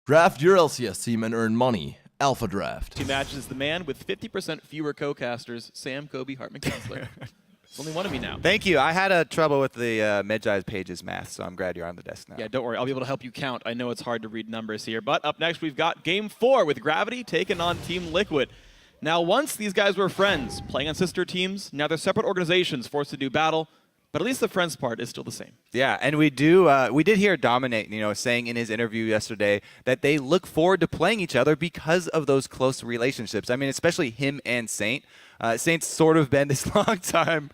Draft your LCS team and earn money. Alpha Draft. Two matches the man with 50% fewer co-casters, Sam Kobe Hartman Kensler. It's only one of me now. Thank you. I had trouble with the Medjai's Pages math, so I'm glad you're on the desk now. Yeah, don't worry. I'll be able to help you count. I know it's hard to read numbers here. But up next, we've got Game 4 with Gravity taking on Team Liquid. Now, once these guys were friends, playing on sister teams. Now they're separate organizations forced to do battle. But at least the friends part is still the same. Yeah, and we did hear Dominate, saying in his interview yesterday that they look forward to playing each other because of those close relationships. I mean, especially him and Saint. Saint's sort of been this long time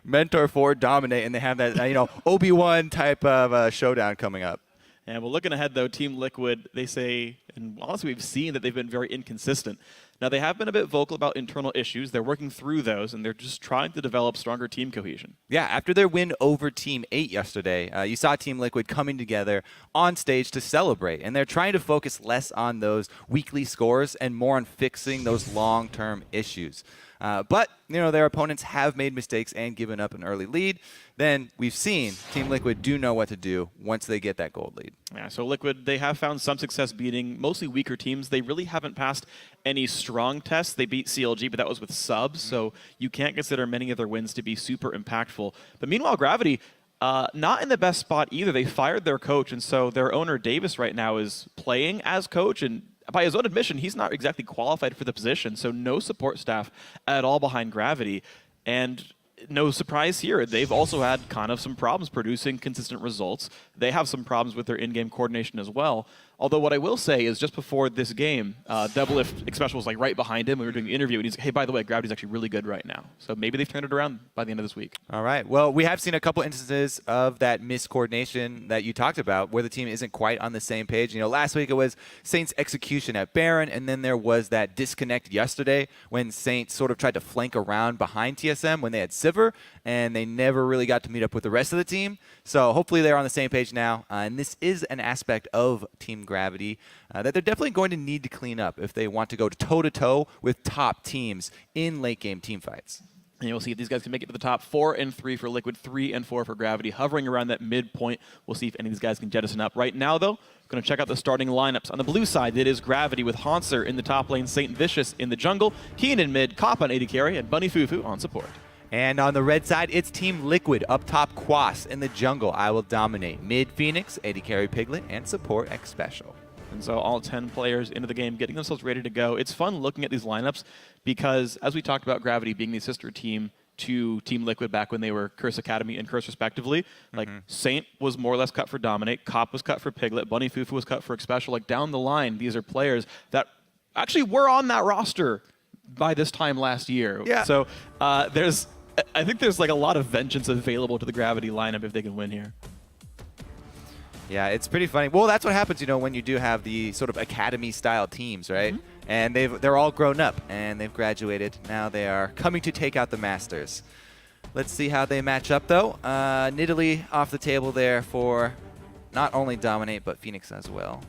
mentor for Dominate, and they have that Obi-Wan type of showdown coming up. And we're looking ahead, though, Team Liquid, they say, and honestly, we've seen that they've been very inconsistent. Now, they have been a bit vocal about internal issues. They're working through those, and they're just trying to develop stronger team cohesion. Yeah, after their win over Team 8 yesterday, you saw Team Liquid coming together on stage to celebrate, and they're trying to focus less on those weekly scores and more on fixing those long-term issues. But their opponents have made mistakes and given up an early lead. Then we've seen Team Liquid do know what to do once they get that gold lead. Yeah, so Liquid, they have found some success beating mostly weaker teams. They really haven't passed any strong tests. They beat CLG, but that was with subs, so you can't consider many of their wins to be super impactful. But meanwhile, Gravity, not in the best spot either. They fired their coach, and so their owner, Davis, right now is playing as coach, and by his own admission, he's not exactly qualified for the position, so no support staff at all behind Gravity. And no surprise here, they've also had kind of some problems producing consistent results. They have some problems with their in-game coordination as well. Although what I will say is just before this game, Doublelift Xpecial was like right behind him. We were doing the interview, and he's like, hey, by the way, Gravity's actually really good right now. So maybe they've turned it around by the end of this week. All right. Well, we have seen a couple instances of that miscoordination that you talked about where the team isn't quite on the same page. Last week it was Saint's execution at Baron, and then there was that disconnect yesterday when Saint sort of tried to flank around behind TSM when they had Sivir, and they never really got to meet up with the rest of the team. So hopefully they're on the same page now, and this is an aspect of Team Gravity that they're definitely going to need to clean up if they want to go toe-to-toe with top teams in late-game team fights. And you'll see if these guys can make it to the top. 4 and 3 for Liquid, 3 and 4 for Gravity, hovering around that midpoint. We'll see if any of these guys can jettison up. Right now, though, going to check out the starting lineups. On the blue side, it is Gravity with Hauntzer in the top lane, Saint Vicious in the jungle, Keen in mid, Cop on AD carry, and Bunny Fufu on support. And on the red side, it's Team Liquid. Up top, Quas in the jungle. I will dominate. Mid, Phoenix, AD carry Piglet, and support Xpecial. And so all 10 players into the game, getting themselves ready to go. It's fun looking at these lineups because, as we talked about Gravity being the sister team to Team Liquid back when they were Curse Academy and Curse respectively, like Saint was more or less cut for Dominate, Cop was cut for Piglet, Bunny Fufu was cut for Xpecial. Like down the line, these are players that actually were on that roster by this time last year. Yeah. So I think there's like a lot of vengeance available to the Gravity lineup if they can win here. Yeah, it's pretty funny. Well, that's what happens, when you do have the sort of academy-style teams, right? And they're all grown up, and they've graduated. Now they are coming to take out the Masters. Let's see how they match up, though. Nidalee off the table there for not only Dominate, but Phoenix as well.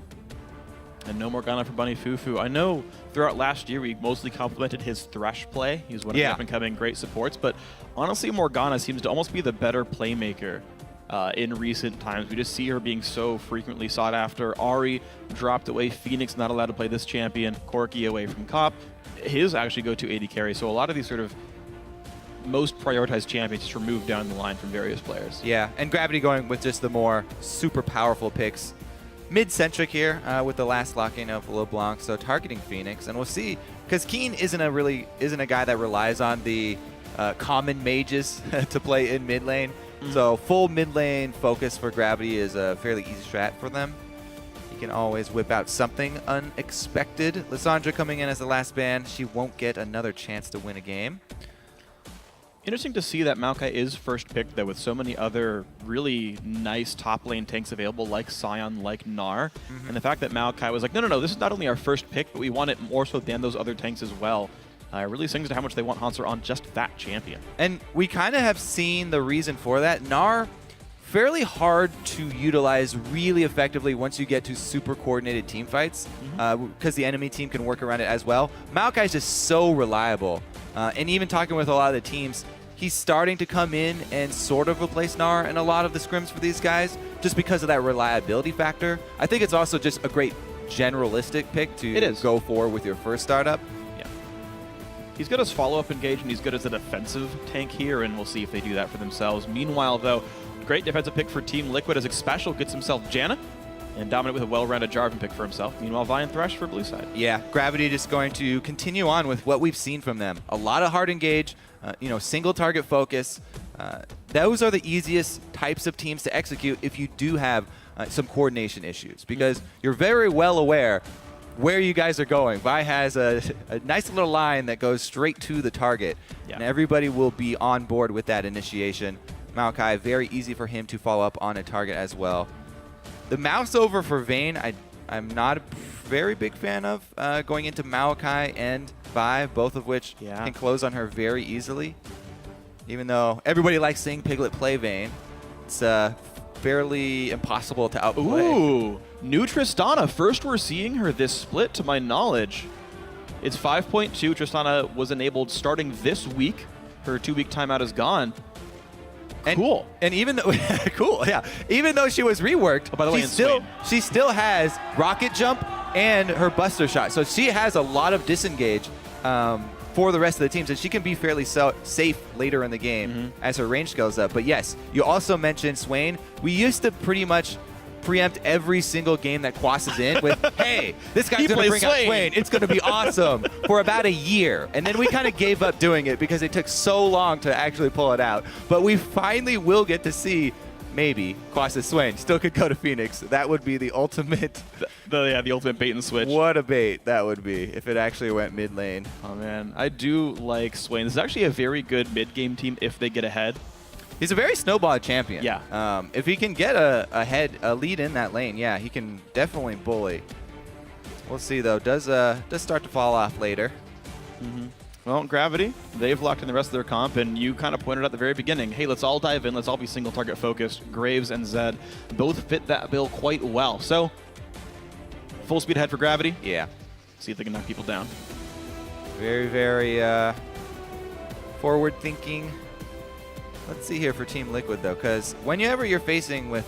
And no Morgana for Bunny Fufu. I know throughout last year we mostly complimented his Thresh play. He was one of the up-and-coming great supports. But honestly, Morgana seems to almost be the better playmaker in recent times. We just see her being so frequently sought after. Ahri dropped away. Phoenix not allowed to play this champion. Corki away from Cop. His actually go to AD carry. So a lot of these sort of most prioritized champions just removed down the line from various players. Yeah, and Gravity going with just the more super powerful picks. Mid-centric here with the last lock-in of LeBlanc, so targeting Phoenix. And we'll see, because Keen isn't a guy that relies on the common mages to play in mid lane. So full mid lane focus for Gravity is a fairly easy strat for them. You can always whip out something unexpected. Lissandra coming in as the last ban. She won't get another chance to win a game. Interesting to see that Maokai is first picked, though, with so many other really nice top lane tanks available, like Sion, like Gnar. And the fact that Maokai was like, no, this is not only our first pick, but we want it more so than those other tanks as well. Really sings to how much they want Hauntzer on just that champion. And we kind of have seen the reason for that. Gnar, fairly hard to utilize really effectively once you get to super coordinated team fights, because the enemy team can work around it as well. Maokai is just so reliable. And even talking with a lot of the teams, he's starting to come in and sort of replace Gnar in a lot of the scrims for these guys just because of that reliability factor. I think it's also just a great generalistic pick It to is. go for with your first startup. Yeah. He's good as follow-up engage, and he's good as a defensive tank here, and we'll see if they do that for themselves. Meanwhile, though, great defensive pick for Team Liquid as Xpecial gets himself Janna, and Dominant with a well-rounded Jarvan pick for himself. Meanwhile, Vi and Thresh for blue side. Yeah, Gravity just going to continue on with what we've seen from them. A lot of hard engage, single target focus. Those are the easiest types of teams to execute if you do have some coordination issues, because you're very well aware where you guys are going. Vi has a nice little line that goes straight to the target, and everybody will be on board with that initiation. Maokai, very easy for him to follow up on a target as well. The mouse over for Vayne, I'm not a very big fan of going into Maokai and Vi, both of which can close on her very easily. Even though everybody likes seeing Piglet play Vayne, it's fairly impossible to outplay. Ooh, new Tristana. First we're seeing her this split, to my knowledge. It's 5.2. Tristana was enabled starting this week. Her 2-week timeout is gone. Cool. And even though cool, yeah. Even though she was reworked, by the way, she still has rocket jump and her buster shot. So she has a lot of disengage for the rest of the teams, and she can be fairly safe later in the game as her range goes up. But yes, you also mentioned Swain. We used to pretty much preempt every single game that Quas is in with, hey, this guy's going to bring out Swain. It's going to be awesome for about a year. And then we kind of gave up doing it because it took so long to actually pull it out. But we finally will get to see maybe Quas' Swain. Still could go to Phoenix. That would be the ultimate. The ultimate bait and switch. What a bait that would be if it actually went mid lane. Oh, man. I do like Swain. This is actually a very good mid-game team if they get ahead. He's a very snowball champion. Yeah. If he can get a lead in that lane, yeah, he can definitely bully. We'll see though. Does start to fall off later. Well, Gravity, they've locked in the rest of their comp, and you kind of pointed at the very beginning, hey, let's all dive in, let's all be single target focused. Graves and Zed both fit that bill quite well. So, full speed ahead for Gravity. Yeah. See if they can knock people down. Very, very forward thinking. Let's see here for Team Liquid though, because whenever you're faced with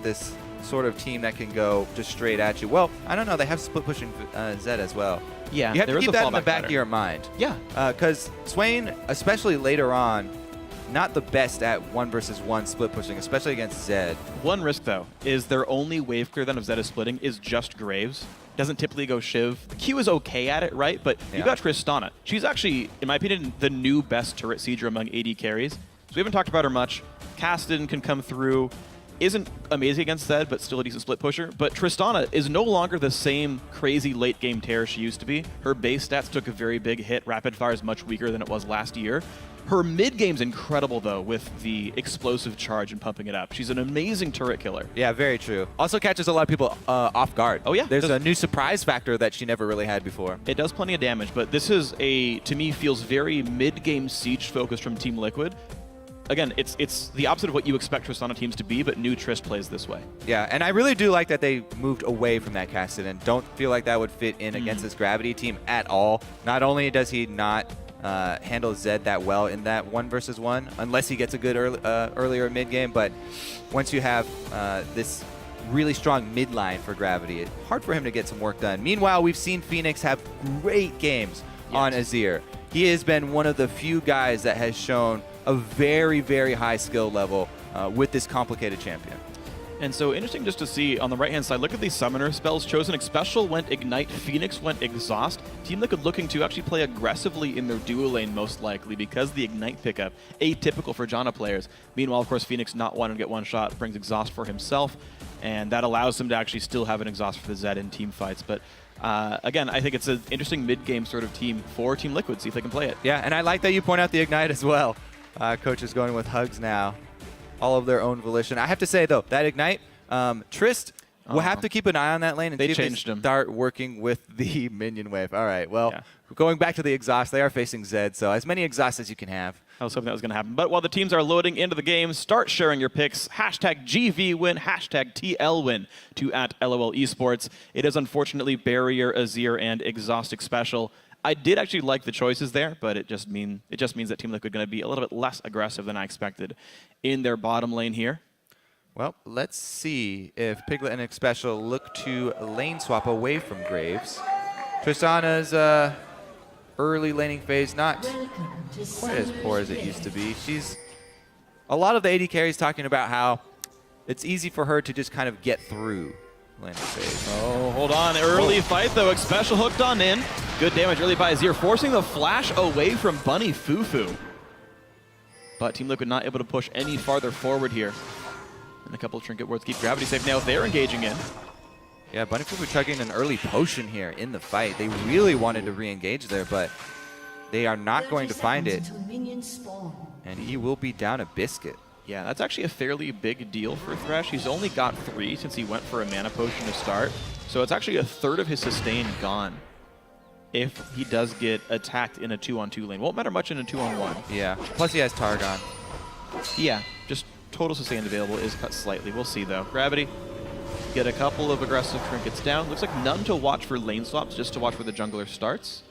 this sort of team that can go just straight at you, well, I don't know, they have split pushing Zed as well. Yeah, you have there to is keep a that in the fallback back pattern. of your mind. Yeah. Because Swain, especially later on, not the best at 1v1 split pushing, especially against Zed. One risk, though, is their only wave clear then of Zed is splitting is just Graves. Doesn't typically go Shiv. The Q is okay at it, right? But you got Tristana. She's actually, in my opinion, the new best turret sieger among AD carries. So we haven't talked about her much. Caston can come through. Isn't amazing against Zed, but still a decent split pusher. But Tristana is no longer the same crazy late game terror she used to be. Her base stats took a very big hit. Rapid fire is much weaker than it was last year. Her mid game's incredible though, with the explosive charge and pumping it up. She's an amazing turret killer. Yeah, very true. Also catches a lot of people off guard. Oh yeah, there's a new surprise factor that she never really had before. It does plenty of damage, but this is to me feels very mid game siege focused from Team Liquid. Again, it's the opposite of what you expect Tristana teams to be, but new Trist plays this way. Yeah, and I really do like that they moved away from that Caston and don't feel like that would fit in against this Gravity team at all. Not only does he not handle Zed that well in that 1v1, unless he gets a good earlier mid game, but once you have this really strong mid line for Gravity, it's hard for him to get some work done. Meanwhile, we've seen Phoenix have great games on Azir. He has been one of the few guys that has shown a very, very high skill level with this complicated champion. And so interesting just to see on the right-hand side, look at these summoner spells chosen. Xpecial went Ignite, Phoenix went Exhaust. Team Liquid looking to actually play aggressively in their duo lane most likely because the Ignite pickup, atypical for Janna players. Meanwhile, of course, Phoenix not wanting to get one shot, brings Exhaust for himself, and that allows him to actually still have an Exhaust for the Zed in team fights. But again, I think it's an interesting mid-game sort of team for Team Liquid, see if they can play it. Yeah, and I like that you point out the Ignite as well. Coach is going with Hugs now. All of their own volition. I have to say, though, that Ignite, Trist will have to keep an eye on that lane and they see if they start working with the minion wave. All right, well, going back to the Exhaust, they are facing Zed, so as many Exhausts as you can have. I was hoping that was going to happen. But while the teams are loading into the game, start sharing your picks. Hashtag GVWin, hashtag TLWin to @LOL Esports. It is unfortunately Barrier, Azir, and Exhaust Xpecial. I did actually like the choices there, but it just means that Team Liquid going to be a little bit less aggressive than I expected in their bottom lane here. Well, let's see if Piglet and Xpecial look to lane swap away from Graves. Tristana's early laning phase not quite as poor as it used to be. A lot of the AD carries talking about how it's easy for her to just kind of get through laning phase. Oh, hold on. Early fight, though. Xpecial hooked on in. Good damage early by Azir, forcing the flash away from Bunny Fufu. But Team Liquid not able to push any farther forward here. And a couple of trinket wards keep Gravity safe now. They're engaging in. Yeah, Bunny Fufu chugging an early potion here in the fight. They really wanted to re-engage there, but they are not going to find it. And he will be down a biscuit. Yeah, that's actually a fairly big deal for Thresh. He's only got 3 since he went for a mana potion to start. So it's actually a third of his sustain gone if he does get attacked in a 2-on-2 lane. Won't matter much in a 2-on-1. Yeah, plus he has Targon. Yeah, just total sustain available is cut slightly. We'll see, though. Gravity, get a couple of aggressive trinkets down. Looks like none to watch for lane swaps, just to watch where the jungler starts.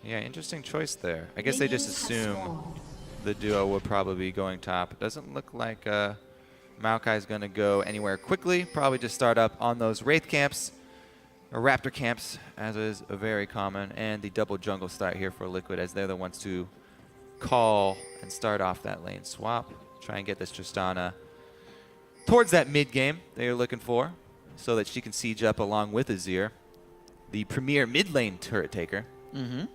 Yeah, interesting choice there. I guess they just assume the duo will probably be going top. It doesn't look like Maokai is going to go anywhere quickly. Probably just start up on those Wraith camps, or Raptor camps, as is very common, and the double jungle start here for Liquid, as they're the ones to call and start off that lane swap. Try and get this Tristana towards that mid game they're looking for, so that she can siege up along with Azir, the premier mid lane turret taker. Mm-hmm.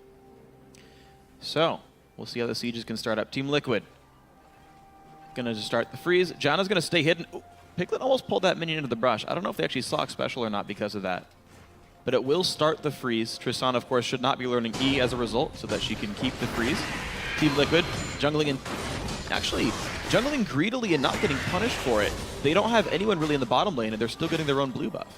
So, we'll see how the sieges can start up. Team Liquid gonna just start the freeze. Janna's gonna stay hidden. Ooh, Piglet almost pulled that minion into the brush. I don't know if they actually saw Xpecial or not because of that. But it will start the freeze. Tristana, of course, should not be learning E as a result, so that she can keep the freeze. Team Liquid jungling in, actually jungling greedily and not getting punished for it. They don't have anyone really in the bottom lane, and they're still getting their own blue buff.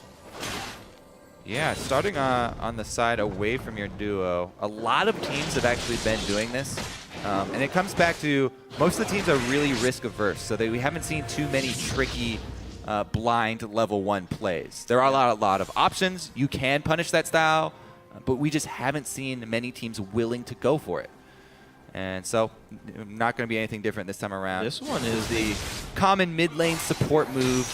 Yeah, starting on the side away from your duo. A lot of teams have actually been doing this. And it comes back to most of the teams are really risk averse, so we haven't seen too many tricky blind level 1 plays. There are a lot of options. You can punish that style, but we just haven't seen many teams willing to go for it. And so, not going to be anything different this time around. This one is the common mid lane support move.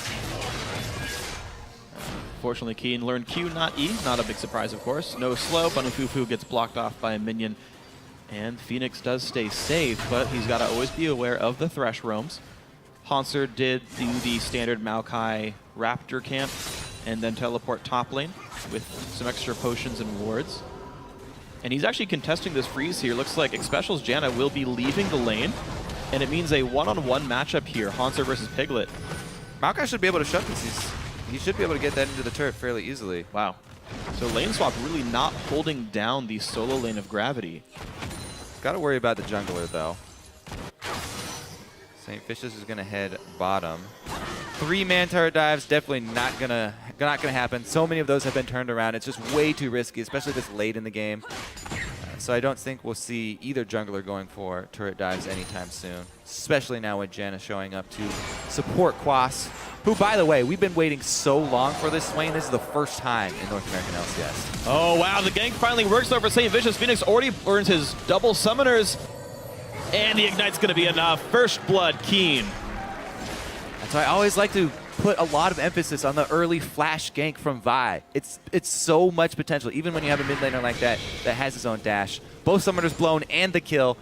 Fortunately, Keen learned Q, not E. Not a big surprise, of course. No slow. Bunny Fufu gets blocked off by a minion. And Phoenix does stay safe, but he's got to always be aware of the Thresh roams. Hauntzer did do the standard Maokai Raptor camp and then teleport top lane with some extra potions and wards. And he's actually contesting this freeze here. Looks like Xpecial's Janna will be leaving the lane, and it means a one-on-one matchup here, Hauntzer versus Piglet. Maokai should be able to shut this. He should be able to get that into the turret fairly easily. Wow. So lane swap really not holding down the solo lane of Gravity. Got to worry about the jungler, though. St. Fishes is going to head bottom. 3-man turret dives, definitely not gonna happen. So many of those have been turned around. It's just way too risky, especially this late in the game. So I don't think we'll see either jungler going for turret dives anytime soon, especially now with Janna showing up to support Quas, who, by the way, we've been waiting so long for this Swain. This is the first time in North American LCS. Oh, wow. The gank finally works over St. Vicious. Phoenix already earns his double summoners, and the Ignite's going to be enough. First blood, Keen. That's why I always like to put a lot of emphasis on the early flash gank from Vi. It's so much potential, even when you have a mid laner like that has his own dash. Both summoners blown and the kill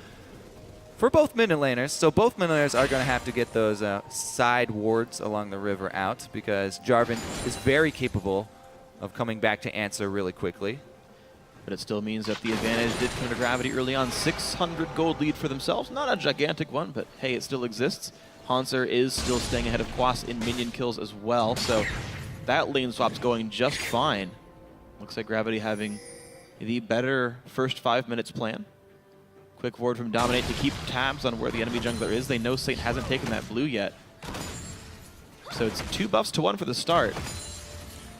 for both mid laners. So both mid laners are going to have to get those side wards along the river out, because Jarvan is very capable of coming back to answer really quickly. But it still means that the advantage did come to Gravity early on. 600 gold lead for themselves. Not a gigantic one, but hey, it still exists. Hauntzer is still staying ahead of Quas in minion kills as well, so that lane swap's going just fine. Looks like Gravity having the better first 5 minutes plan. Quick ward from Dominate to keep tabs on where the enemy jungler is. They know Saint hasn't taken that blue yet. So it's 2 buffs to 1 for the start.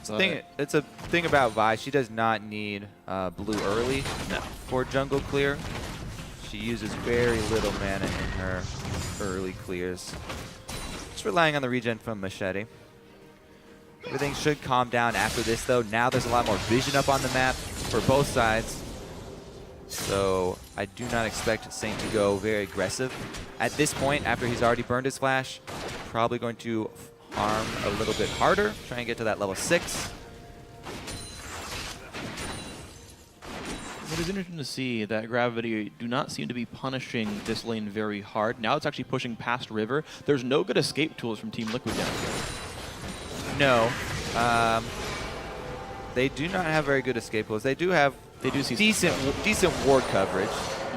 It's a thing about Vi. She does not need blue early for jungle clear. She uses very little mana in her early clears. Just relying on the regen from Machete. Everything should calm down after this, though. Now there's a lot more vision up on the map for both sides. So I do not expect Saint to go very aggressive. At this point, after he's already burned his flash, probably going to farm a little bit harder, try and get to that level 6. It is interesting to see that Gravity do not seem to be punishing this lane very hard. Now it's actually pushing past River. There's no good escape tools from Team Liquid down here. No. They do not have very good escape tools. They do have see decent ward coverage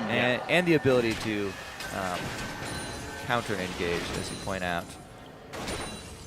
Yeah. and the ability to counter engage, as you point out.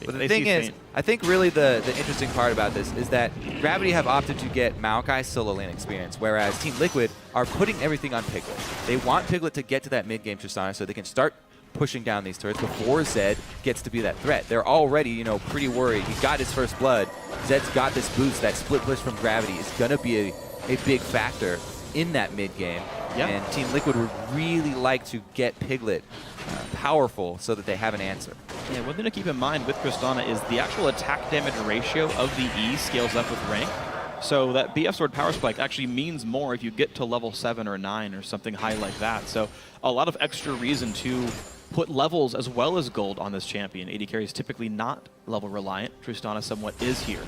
But the They thing see is, Feint. I think really the interesting part about this is that Gravity have opted to get Maokai solo lane experience, whereas Team Liquid are putting everything on Piglet. They want Piglet to get to that mid-game Tristana so they can start pushing down these turrets before Zed gets to be that threat. They're already, you know, pretty worried. He got his first blood. Zed's got this boost. That split push from Gravity is going to be a big factor in that mid-game. Yeah. And Team Liquid would really like to get Piglet powerful so that they have an answer. Yeah, one thing to keep in mind with Tristana is the actual attack damage ratio of the E scales up with rank. So that BF Sword Power Spike actually means more if you get to level 7 or 9 or something high like that. So a lot of extra reason to put levels as well as gold on this champion. AD carry is typically not level reliant. Tristana somewhat is here.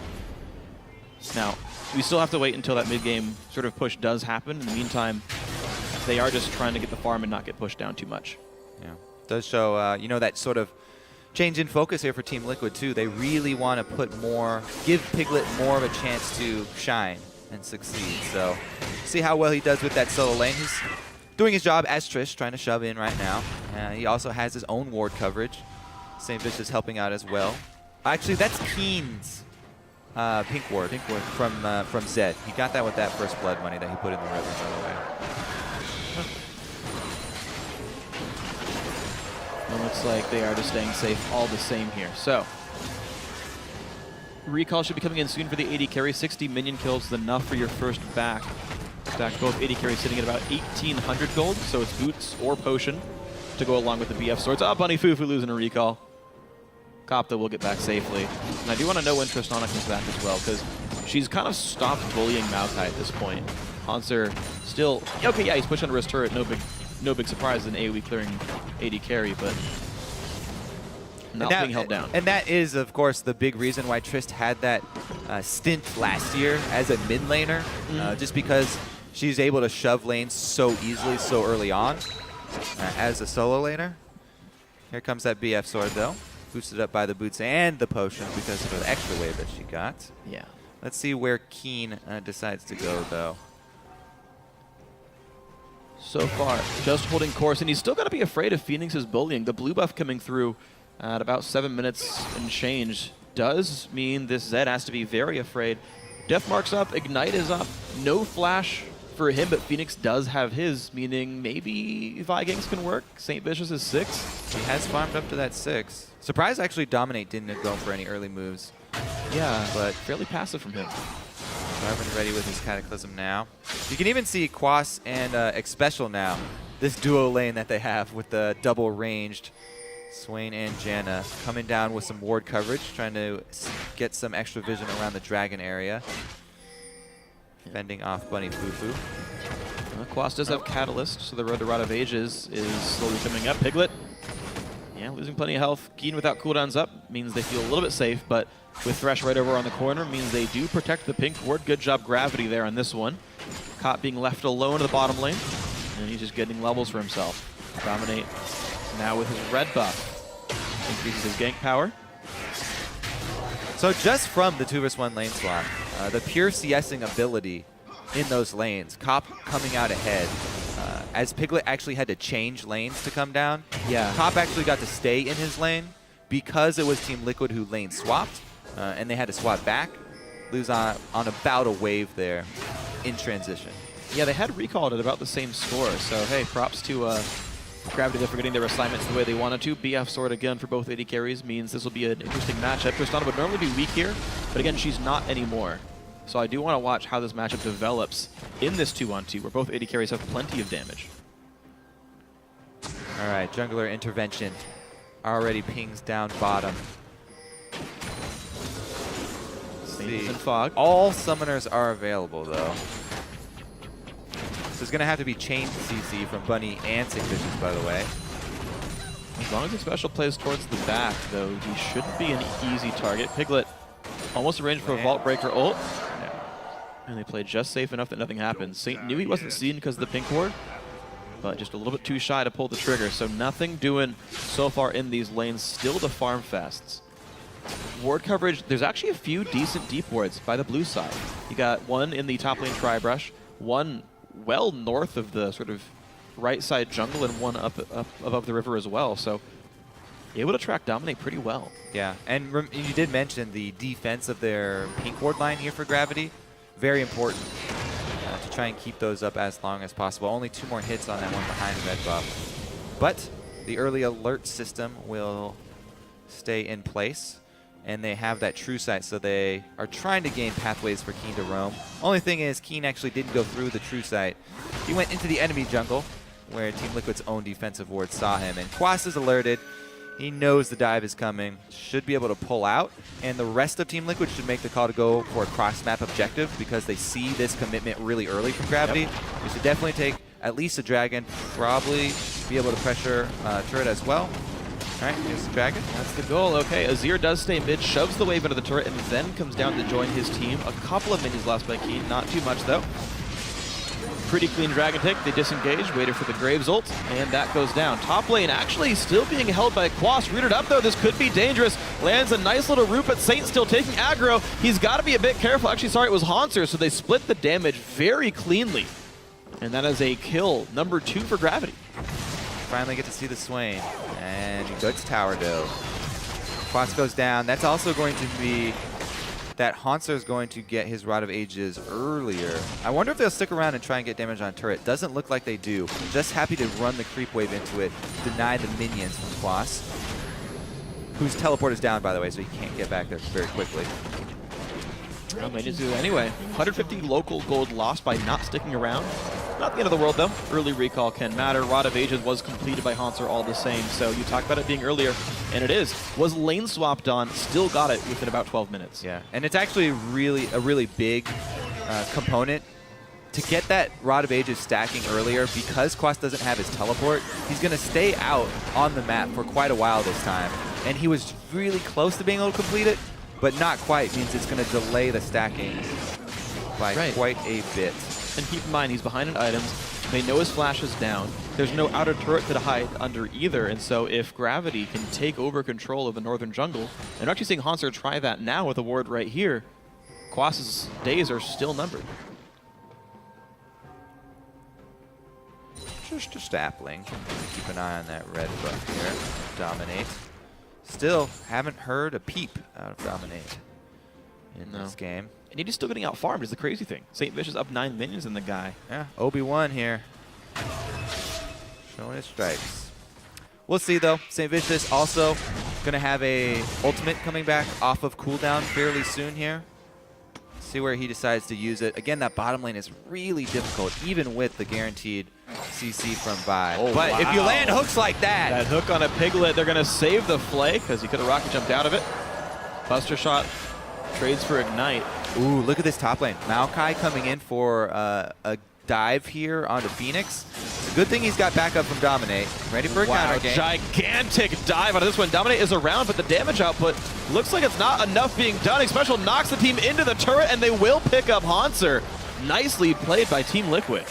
Now, we still have to wait until that mid-game sort of push does happen. In the meantime, they are just trying to get the farm and not get pushed down too much. Yeah, does show, you know, that sort of change in focus here for Team Liquid too. They really want to give Piglet more of a chance to shine and succeed. So, see how well he does with that solo lane. He's doing his job as Trish, trying to shove in right now. He also has his own ward coverage. Saint Vicious helping out as well. Actually, that's Keen's pink ward from Zed. He got that with that first blood money that he put in the river, by the way. It looks like they are just staying safe all the same here. So, Recall should be coming in soon for the AD carry. 60 minion kills is enough for your first back. In fact, both AD carries sitting at about 1,800 gold, so it's boots or potion to go along with the BF swords. Ah, Bunny Fufu losing a recall. Kopta will get back safely. And I do want to know when Tristana comes back as well, because she's kind of stopped bullying Maokai at this point. Hauntzer still... Okay, yeah, he's pushed under his turret. No big surprise in AoE clearing AD carry, but not being held down. And that is, of course, the big reason why Trist had that stint last year as a mid laner, just because she's able to shove lanes so easily, so early on as a solo laner. Here comes that BF sword, though. Boosted up by the boots and the potion because of the extra wave that she got. Yeah. Let's see where Keen decides to go, though. So far, just holding course, and he's still got to be afraid of Phoenix's bullying. The blue buff coming through at about 7 minutes and change does mean this Zed has to be very afraid. Death Mark's up, Ignite is up, no flash for him, but Phoenix does have his, meaning maybe Vigangs can work. Saint Vicious is 6. He has farmed up to that 6. Surprised actually Dominate didn't go for any early moves. Yeah, but fairly passive from him. Marvin ready with his Cataclysm now. You can even see Quas and Xpecial now. This duo lane that they have with the double ranged Swain and Janna coming down with some ward coverage, trying to get some extra vision around the dragon area. Fending off Bunny Fufu. Quas does have Catalyst, so the road to Rod of Ages is slowly coming up. Piglet, yeah, losing plenty of health. Keen without cooldowns up means they feel a little bit safe, but with Thresh right over on the corner means they do protect the pink ward. Good job Gravity there on this one. Caught being left alone in the bottom lane, and he's just getting levels for himself. Dominate now with his red buff. Increases his gank power. So just from the 2vs1 lane swap, the pure CSing ability in those lanes, Cop coming out ahead, as Piglet actually had to change lanes to come down. Yeah. Cop actually got to stay in his lane because it was Team Liquid who lane swapped, and they had to swap back, lose on about a wave there in transition. Yeah, they had recalled at about the same score, so hey, props to Gravity for getting their assignments the way they wanted to. BF Sword again for both AD carries means this will be an interesting matchup. Tristana would normally be weak here, but again, she's not anymore. So I do want to watch how this matchup develops in this 2-on-2, where both AD carries have plenty of damage. All right, jungler intervention already pings down bottom. Saints and Fog. All summoners are available, though. There's going to have to be chained CC from Bunny and Saint Vicious, by the way. As long as the special plays towards the back, though, he shouldn't be an easy target. Piglet almost arranged for a Vault Breaker ult. And they played just safe enough that nothing happened. Saint knew he wasn't seen because of the pink ward, but just a little bit too shy to pull the trigger. So nothing doing so far in these lanes. Still the farm fests. Ward coverage, there's actually a few decent deep wards by the blue side. You got one in the top lane Tribrush, one well north of the sort of right side jungle, and one up above the river as well. So able to track Dominate pretty well. Yeah, and you did mention the defense of their pink ward line here for Gravity. Very important to try and keep those up as long as possible. Only 2 more hits on that one behind red buff. But the early alert system will stay in place, and they have that true sight, so they are trying to gain pathways for Keen to roam. Only thing is, Keen actually didn't go through the true sight. He went into the enemy jungle, where Team Liquid's own defensive ward saw him, and Quas is alerted. He knows the dive is coming, should be able to pull out, and the rest of Team Liquid should make the call to go for a cross-map objective because they see this commitment really early from Gravity. Yep. We should definitely take at least a dragon, probably be able to pressure turret as well. All right, here's the dragon. That's the goal. Okay, Azir does stay mid, shoves the wave into the turret, and then comes down to join his team. A couple of minions lost by Keen, not too much though. Pretty clean dragon take. They disengage, waited for the Graves ult, and that goes down. Top lane actually still being held by Quas. Rooted up though, this could be dangerous. Lands a nice little root, but Saint still taking aggro. He's got to be a bit careful. Actually, sorry, it was Haunter, so they split the damage very cleanly. And that is a kill, number 2 for Gravity. Finally get to see the Swain, and Guts Tower Doe. Quas goes down. That's also going to be that Haunter is going to get his Rod of Ages earlier. I wonder if they'll stick around and try and get damage on turret. Doesn't look like they do. Just happy to run the creep wave into it, deny the minions from Quas, whose teleport is down, by the way, so he can't get back there very quickly. Well, they just do it anyway. 150 local gold lost by not sticking around. Not the end of the world, though. Early recall can matter. Rod of Ages was completed by Haunter all the same, so you talked about it being earlier, and it is. Was lane swapped on, still got it within about 12 minutes. Yeah, and it's actually a really big component. To get that Rod of Ages stacking earlier, because Quas doesn't have his teleport, he's going to stay out on the map for quite a while this time. And he was really close to being able to complete it, but not quite. Means it's going to delay the stacking by quite a bit. And keep in mind, he's behind in items. They know his flash is down. There's no outer turret to hide under either, and so if Gravity can take over control of the northern jungle, and we're actually seeing Haunter try that now with a ward right here, Quas's days are still numbered. Just a Sapling. Keep an eye on that red buff here. Dominate. Still haven't heard a peep out of Dominate in this game. And he's still getting out farmed is the crazy thing. St. Vicious up 9 minions in the guy. Yeah, Obi-Wan here. Showing his stripes. We'll see though. St. Vicious also going to have a ultimate coming back off of cooldown fairly soon here. See where he decides to use it. Again, that bottom lane is really difficult, even with the guaranteed CC from Vi. Oh, but if you land hooks like that hook on a Piglet, they're going to save the Flay because he could have rocket jumped out of it. Buster shot trades for Ignite. Ooh, look at this top lane. Maokai coming in for a dive here onto Phoenix. It's a good thing he's got backup from Dominate. Ready for a counter game. Gigantic dive out of this one. Dominate is around, but the damage output looks like it's not enough being done. Xpecial knocks the team into the turret, and they will pick up Haunter. Nicely played by Team Liquid.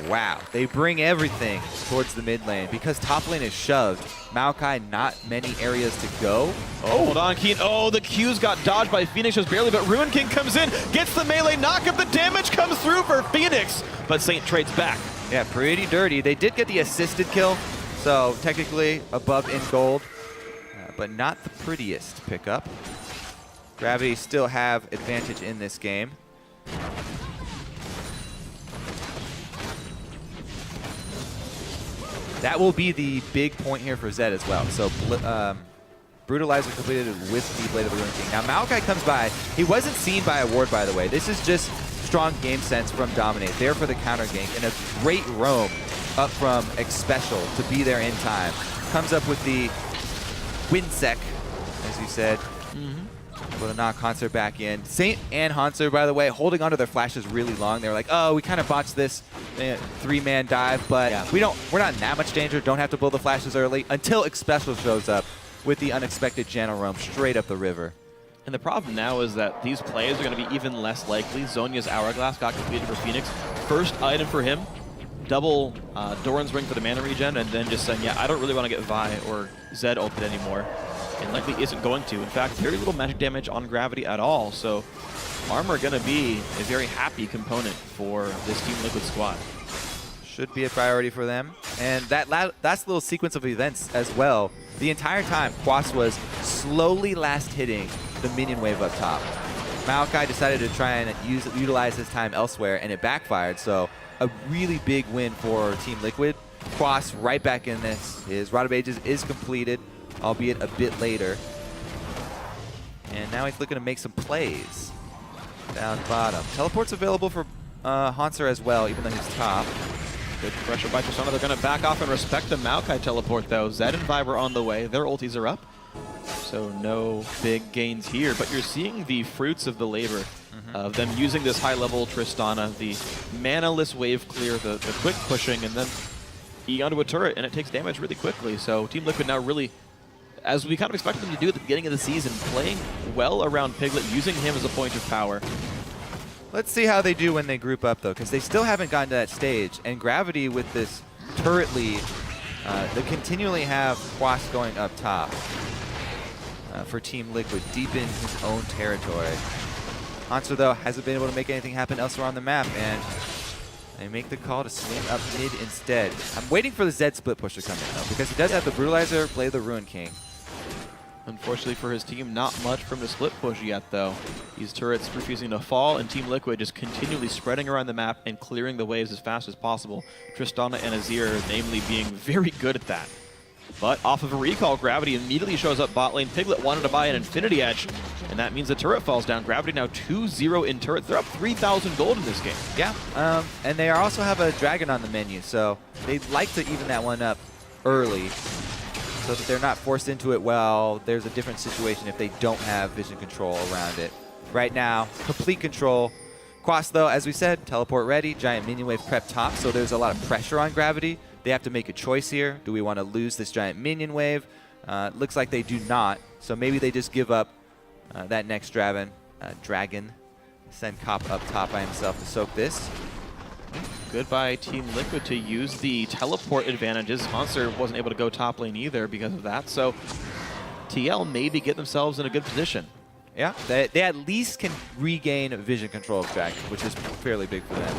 Wow, they bring everything towards the mid lane because top lane is shoved. Maokai, not many areas to go. Oh, hold on, Keen. Oh, the Q's got dodged by Phoenix just barely, but Ruin King comes in, gets the melee knockup. The damage comes through for Phoenix, but Saint trades back. Yeah, pretty dirty. They did get the assisted kill, so technically above in gold, but not the prettiest pickup. Gravity still have advantage in this game. That will be the big point here for Zed as well. So Brutalizer completed with the Blade of the Ruin King. Now Maokai comes by. He wasn't seen by a ward, by the way. This is just strong game sense from Dominate. There for the counter gank and a great roam up from Xpecial to be there in time. Comes up with the Windsec, as you said. Able to knock Hanser back in. Saint and Hanser, by the way, holding onto their flashes really long. They were like, oh, we kind of botched this 3-man dive, but we're not in that much danger. Don't have to blow the flashes early until Xpecial shows up with the unexpected Janna roam straight up the river. And the problem now is that these plays are going to be even less likely. Zhonya's Hourglass got completed for Phoenix. First item for him, double Doran's Ring for the mana regen, and then just saying, yeah, I don't really want to get Vi or Zed ulted anymore. And likely isn't going to. In fact, very little magic damage on Gravity at all. So armor going to be a very happy component for this Team Liquid squad. Should be a priority for them. And that's a little sequence of events as well. The entire time, Quas was slowly last hitting the minion wave up top. Maokai decided to try and utilize his time elsewhere, and it backfired. So a really big win for Team Liquid. Quas right back in this. His Rod of Ages is completed, albeit a bit later. And now he's looking to make some plays down bottom. Teleport's available for Hanser as well, even though he's top. Good pressure by Tristana. They're going to back off and respect the Maokai teleport, though. Zed and Vi are on the way. Their ultis are up. So no big gains here. But you're seeing the fruits of the labor of them using this high-level Tristana, the mana-less wave clear, the quick pushing, and then E onto a turret, and it takes damage really quickly. So Team Liquid now really, as we kind of expected them to do at the beginning of the season, playing well around Piglet, using him as a point of power. Let's see how they do when they group up, though, because they still haven't gotten to that stage. And Gravity with this turret lead, they continually have Quas going up top for Team Liquid, deep in his own territory. Hanser, though, hasn't been able to make anything happen elsewhere on the map, and they make the call to swing up mid instead. I'm waiting for the Zed split push to come in, though, because he does have the Brutalizer, play the Ruin King. Unfortunately for his team, not much from the split push yet, though. These turrets refusing to fall, and Team Liquid just continually spreading around the map and clearing the waves as fast as possible. Tristana and Azir, namely, being very good at that. But off of a recall, Gravity immediately shows up bot lane. Piglet wanted to buy an Infinity Edge, and that means the turret falls down. Gravity now 2-0 in turrets. They're up 3,000 gold in this game. Yeah, and they also have a Dragon on the menu, so they'd like to even that one up early, so that they're not forced into it. Well, there's a different situation if they don't have vision control around it. Right now, complete control. Quas, though, as we said, teleport ready, giant minion wave prep top, so there's a lot of pressure on Gravity. They have to make a choice here. Do we want to lose this giant minion wave? Looks like they do not, so maybe they just give up that next dragon. Send Cop up top by himself to soak this. Good by Team Liquid to use the teleport advantages. Monster wasn't able to go top lane either because of that, so TL maybe get themselves in a good position. Yeah, they at least can regain vision control of Dragon, which is fairly big for them.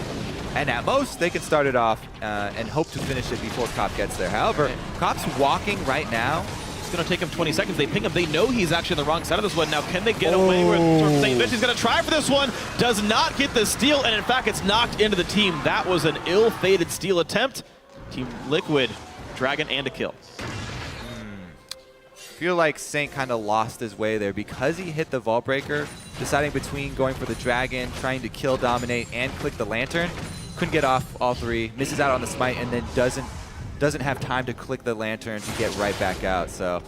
And at most, they can start it off and hope to finish it before Cop gets there. However, Cop's walking right now. It's going to take him 20 seconds. They ping him. They know he's actually on the wrong side of this one. Now, can they get away with St. Vincent's going to try for this one. Does not get the steal, and in fact, it's knocked into the team. That was an ill-fated steal attempt. Team Liquid, Dragon, and a kill. Feel like Saint kind of lost his way there because he hit the Vault Breaker, deciding between going for the Dragon, trying to kill, dominate, and click the Lantern. Couldn't get off all three, misses out on the smite, and then doesn't have time to click the Lantern to get right back out. So,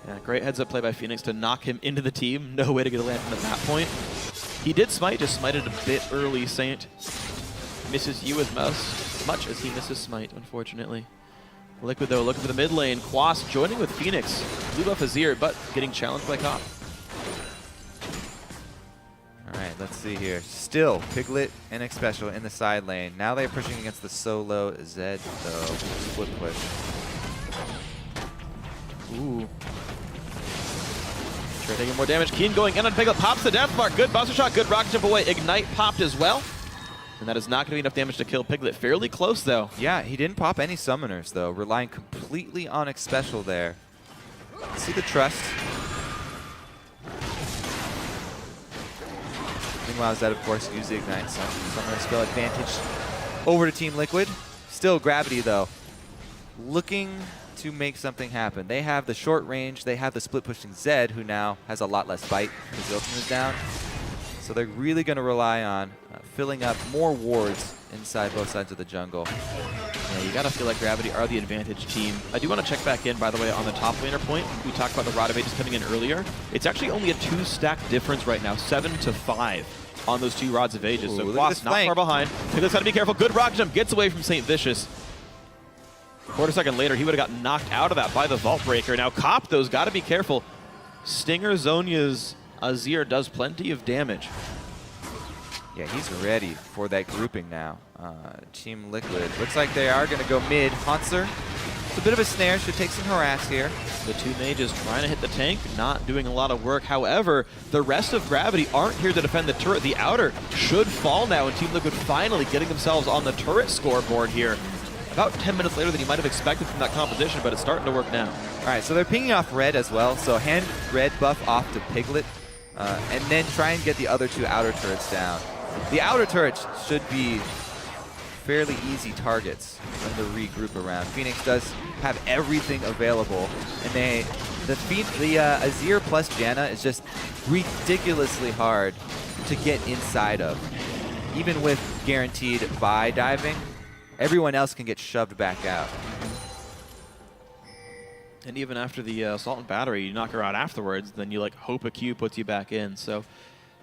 yeah, great heads-up play by Phoenix to knock him into the team. No way to get a Lantern at that point. He did smite, just smited a bit early. Saint misses you as much as he misses smite, unfortunately. Liquid, though, looking for the mid lane. Quas joining with Phoenix. Blue buff Azir, but getting challenged by Cop. All right, let's see here. Still, Piglet and Xpecial in the side lane. Now they're pushing against the solo Zed, though. Split push. Ooh. Sure, taking more damage. Keen going in on Piglet. Pops the death mark. Good buster shot. Good rocket jump away. Ignite popped as well. And that is not going to be enough damage to kill Piglet. Fairly close, though. Yeah, he didn't pop any summoners, though, relying completely on Xpecial there. See the trust. Meanwhile, Zed, of course, used the Ignite, so summoner spell advantage over to Team Liquid. Still Gravity, though, looking to make something happen. They have the short range. They have the split pushing Zed, who now has a lot less bite because the ultimate is down. So they're really going to rely on filling up more wards inside both sides of the jungle. Yeah, you gotta feel like Gravity are the advantage team. I do want to check back in, by the way, on the top laner point. We talked about the Rod of Ages coming in earlier. It's actually only a 2-stack difference right now, 7-5 on those 2 Rods of Ages. Ooh, So look at Quas this not flank. far behind. Piglet's got to be careful. Good rock jump, gets away from St. Vicious. Quarter second later, he would have got knocked out of that by the Vault Breaker. Now Cop, though's got to be careful. Stinger Zhonya's Azir does plenty of damage. Yeah, he's ready for that grouping now. Team Liquid. Looks like they are going to go mid. Hauntzer. It's a bit of a snare. Should take some harass here. The 2 mages trying to hit the tank, not doing a lot of work. However, the rest of Gravity aren't here to defend the turret. The outer should fall now, and Team Liquid finally getting themselves on the turret scoreboard here. About 10 minutes later than you might have expected from that composition, but it's starting to work now. All right, so they're pinging off red as well. So hand red buff off to Piglet, and then try and get the other 2 outer turrets down. The outer turrets should be fairly easy targets when they regroup around. Phoenix does have everything available, and the Azir plus Janna is just ridiculously hard to get inside of. Even with guaranteed buy diving, everyone else can get shoved back out. And even after the Assault and Battery, you knock her out afterwards, then you like hope a Q puts you back in. So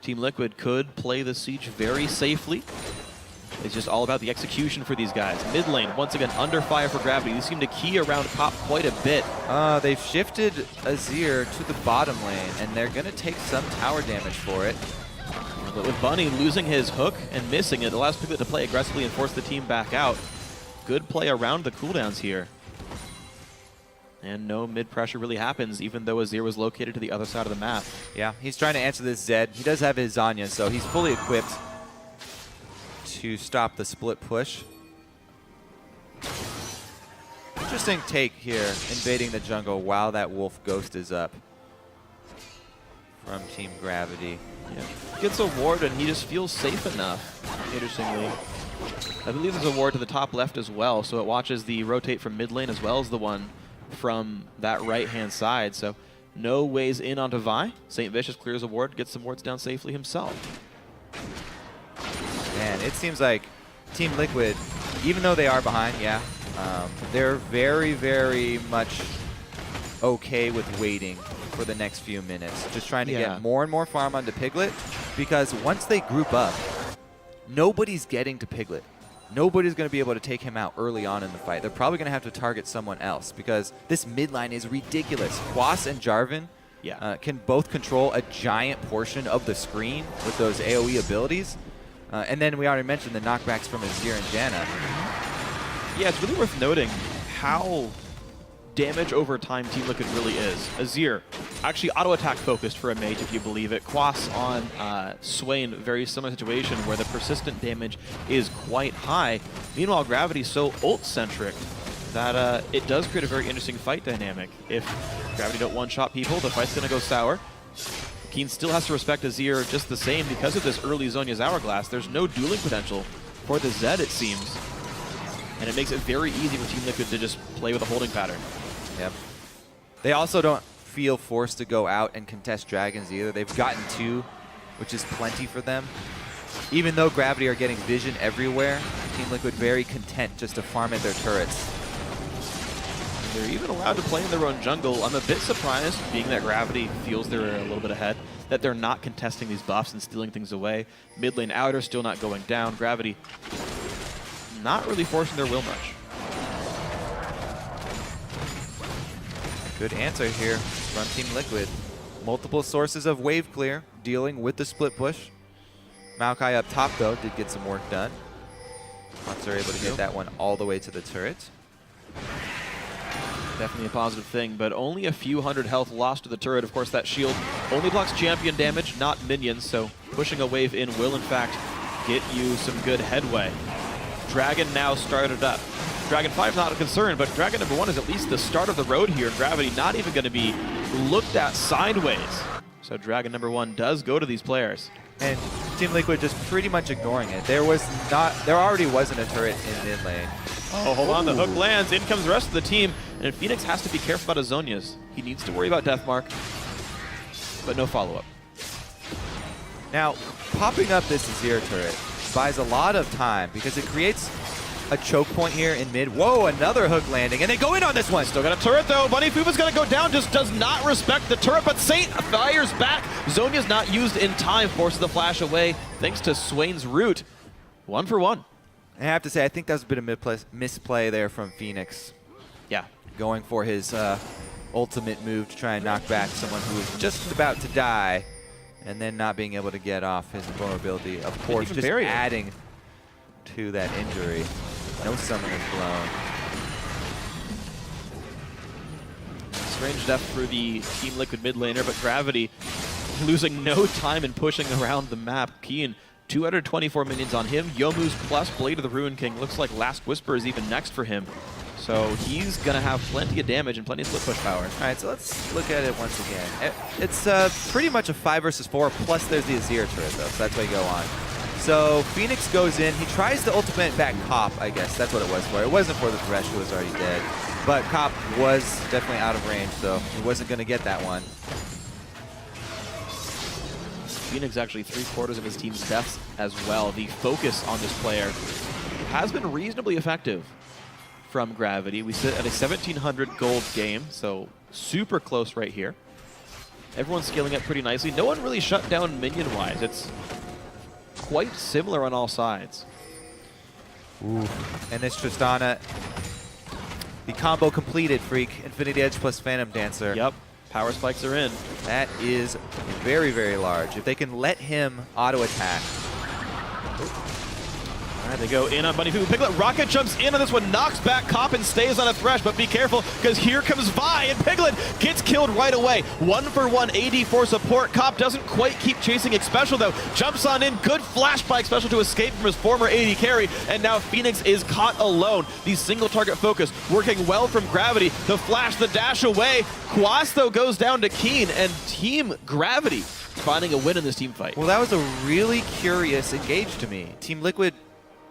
Team Liquid could play the siege very safely. It's just all about the execution for these guys. Mid lane, once again, under fire for Gravity. They seem to key around Cop quite a bit. They've shifted Azir to the bottom lane, and they're going to take some tower damage for it. But with Bunny losing his hook and missing it, allows Piglet to play aggressively and force the team back out. Good play around the cooldowns here. And no mid pressure really happens, even though Azir was located to the other side of the map. Yeah, he's trying to answer this Zed. He does have his Zanya, so he's fully equipped to stop the split push. Interesting take here, invading the jungle while that Wolf Ghost is up from Team Gravity. Yeah. Gets a ward and he just feels safe enough, interestingly. I believe there's a ward to the top left as well, so it watches the rotate from mid lane as well as the one from that right-hand side. So no ways in onto Vi. St. Vicious clears a ward, gets some wards down safely himself. Man, it seems like Team Liquid, even though they are behind, they're very, very much okay with waiting for the next few minutes. Just trying to get more and more farm onto Piglet, because once they group up, nobody's getting to Piglet. Nobody's going to be able to take him out early on in the fight. They're probably going to have to target someone else, because this mid line is ridiculous. Quas and Jarvan can both control a giant portion of the screen with those AoE abilities. And then we already mentioned the knockbacks from Azir and Janna. Yeah, it's really worth noting how damage over time Team Liquid really is. Azir, actually auto-attack focused for a mage, if you believe it. Quas on Swain, very similar situation where the persistent damage is quite high. Meanwhile, Gravity's so ult-centric that it does create a very interesting fight dynamic. If Gravity don't one-shot people, the fight's going to go sour. Keen still has to respect Azir just the same because of this early Zhonya's Hourglass. There's no dueling potential for the Zed, it seems. And it makes it very easy for Team Liquid to just play with a holding pattern. Yep. They also don't feel forced to go out and contest dragons either. They've gotten 2, which is plenty for them. Even though Gravity are getting vision everywhere, Team Liquid very content just to farm at their turrets. They're even allowed to play in their own jungle. I'm a bit surprised, being that Gravity feels they're a little bit ahead, that they're not contesting these buffs and stealing things away. Mid lane outer still not going down. Gravity not really forcing their will much. Good answer here from Team Liquid. Multiple sources of wave clear, dealing with the split push. Maokai up top, though, did get some work done. Hawks are able to get that one all the way to the turret. Definitely a positive thing, but only a few hundred health lost to the turret. Of course, that shield only blocks champion damage, not minions, so pushing a wave in will, in fact, get you some good headway. Dragon now started up. Dragon 5 not a concern, but Dragon number 1 is at least the start of the road here, and Gravity not even going to be looked at sideways. So Dragon number 1 does go to these players. And Team Liquid just pretty much ignoring it. There already wasn't a turret in mid lane. Oh, hold on, the hook lands. In comes the rest of the team, and Phoenix has to be careful about his Zhonya's. He needs to worry about Deathmark, but no follow-up. Now, popping up this Azir turret buys a lot of time because it creates a choke point here in mid. Whoa, another hook landing, and they go in on this one. Still got a turret though. Bunny Fuba's gonna go down, just does not respect the turret, but Saint fires back. Zhonya's not used in time, forces the flash away thanks to Swain's root. 1 for 1. I have to say, I think that was a bit of misplay there from Phoenix. Yeah. Going for his ultimate move to try and knock back someone who is just about to die, and then not being able to get off his vulnerability. Of course, just adding to that injury. No summon is blown. Strange death for the Team Liquid mid laner, but Gravity losing no time in pushing around the map. Keen, 224 minions on him. Youmuu's plus Blade of the Ruin King. Looks like Last Whisper is even next for him. So he's going to have plenty of damage and plenty of split push power. All right, so let's look at it once again. It's pretty much a 5 versus 4, plus there's the Azir turret, though, so that's why you go on. So Phoenix goes in. He tries to ultimate back Cop, I guess. That's what it was for. It wasn't for the Thresh, who was already dead. But Cop was definitely out of range, so he wasn't going to get that one. Phoenix actually 3/4 of his team's deaths as well. The focus on this player has been reasonably effective from Gravity. We sit at a 1,700 gold game, so super close right here. Everyone's scaling up pretty nicely. No one really shut down minion-wise. It's quite similar on all sides. Ooh. And this Tristana, the combo completed, Freak. Infinity Edge plus Phantom Dancer. Yep, power spikes are in. That is very, very large. If they can let him auto-attack. All right, they go in on Bunny Fubu. Piglet Rocket jumps in on this one, knocks back Cop and stays on a Thresh, but be careful because here comes Vi, and Piglet gets killed right away. 1 for 1 AD for support. Cop doesn't quite keep chasing Xpecial though. Jumps on in, good flash by Xpecial to escape from his former AD carry, and now Phoenix is caught alone. The single target focus working well from Gravity. The flash, the dash away. Quas though goes down to Keen, and Team Gravity finding a win in this team fight. Well, that was a really curious engage to me. Team Liquid,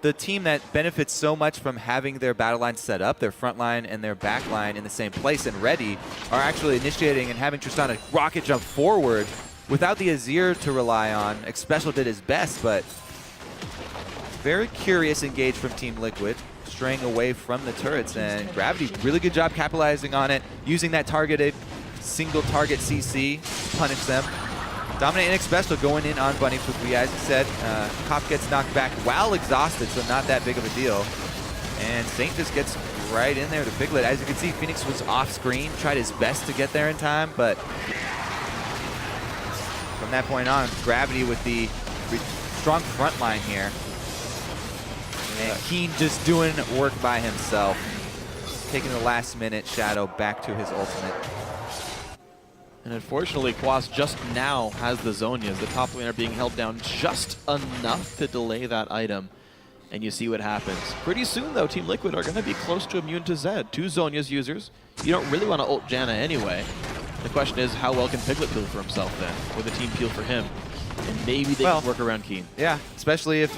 the team that benefits so much from having their battle line set up, their front line and their back line in the same place and ready, are actually initiating and having Tristana rocket jump forward without the Azir to rely on. Xpecial did his best, but very curious engage from Team Liquid, straying away from the turrets, and Gravity, really good job capitalizing on it, using that targeted single target CC to punish them. Dominate and Xpecial going in on Bunny Fubu, as you said. Cop gets knocked back while exhausted, so not that big of a deal. And Saint just gets right in there to Piglet. As you can see, Phoenix was off screen, tried his best to get there in time, but from that point on, Gravity with the strong front line here. And Keen just doing work by himself, taking the last minute Shadow back to his ultimate. And unfortunately, Quas just now has the Zhonyas. The top laner being held down just enough to delay that item. And you see what happens. Pretty soon, though, Team Liquid are going to be close to immune to Zed. 2 Zhonya's users. You don't really want to ult Janna anyway. The question is, how well can Piglet peel for himself then? Or the team peel for him? And maybe they can work around Keen. Yeah, especially if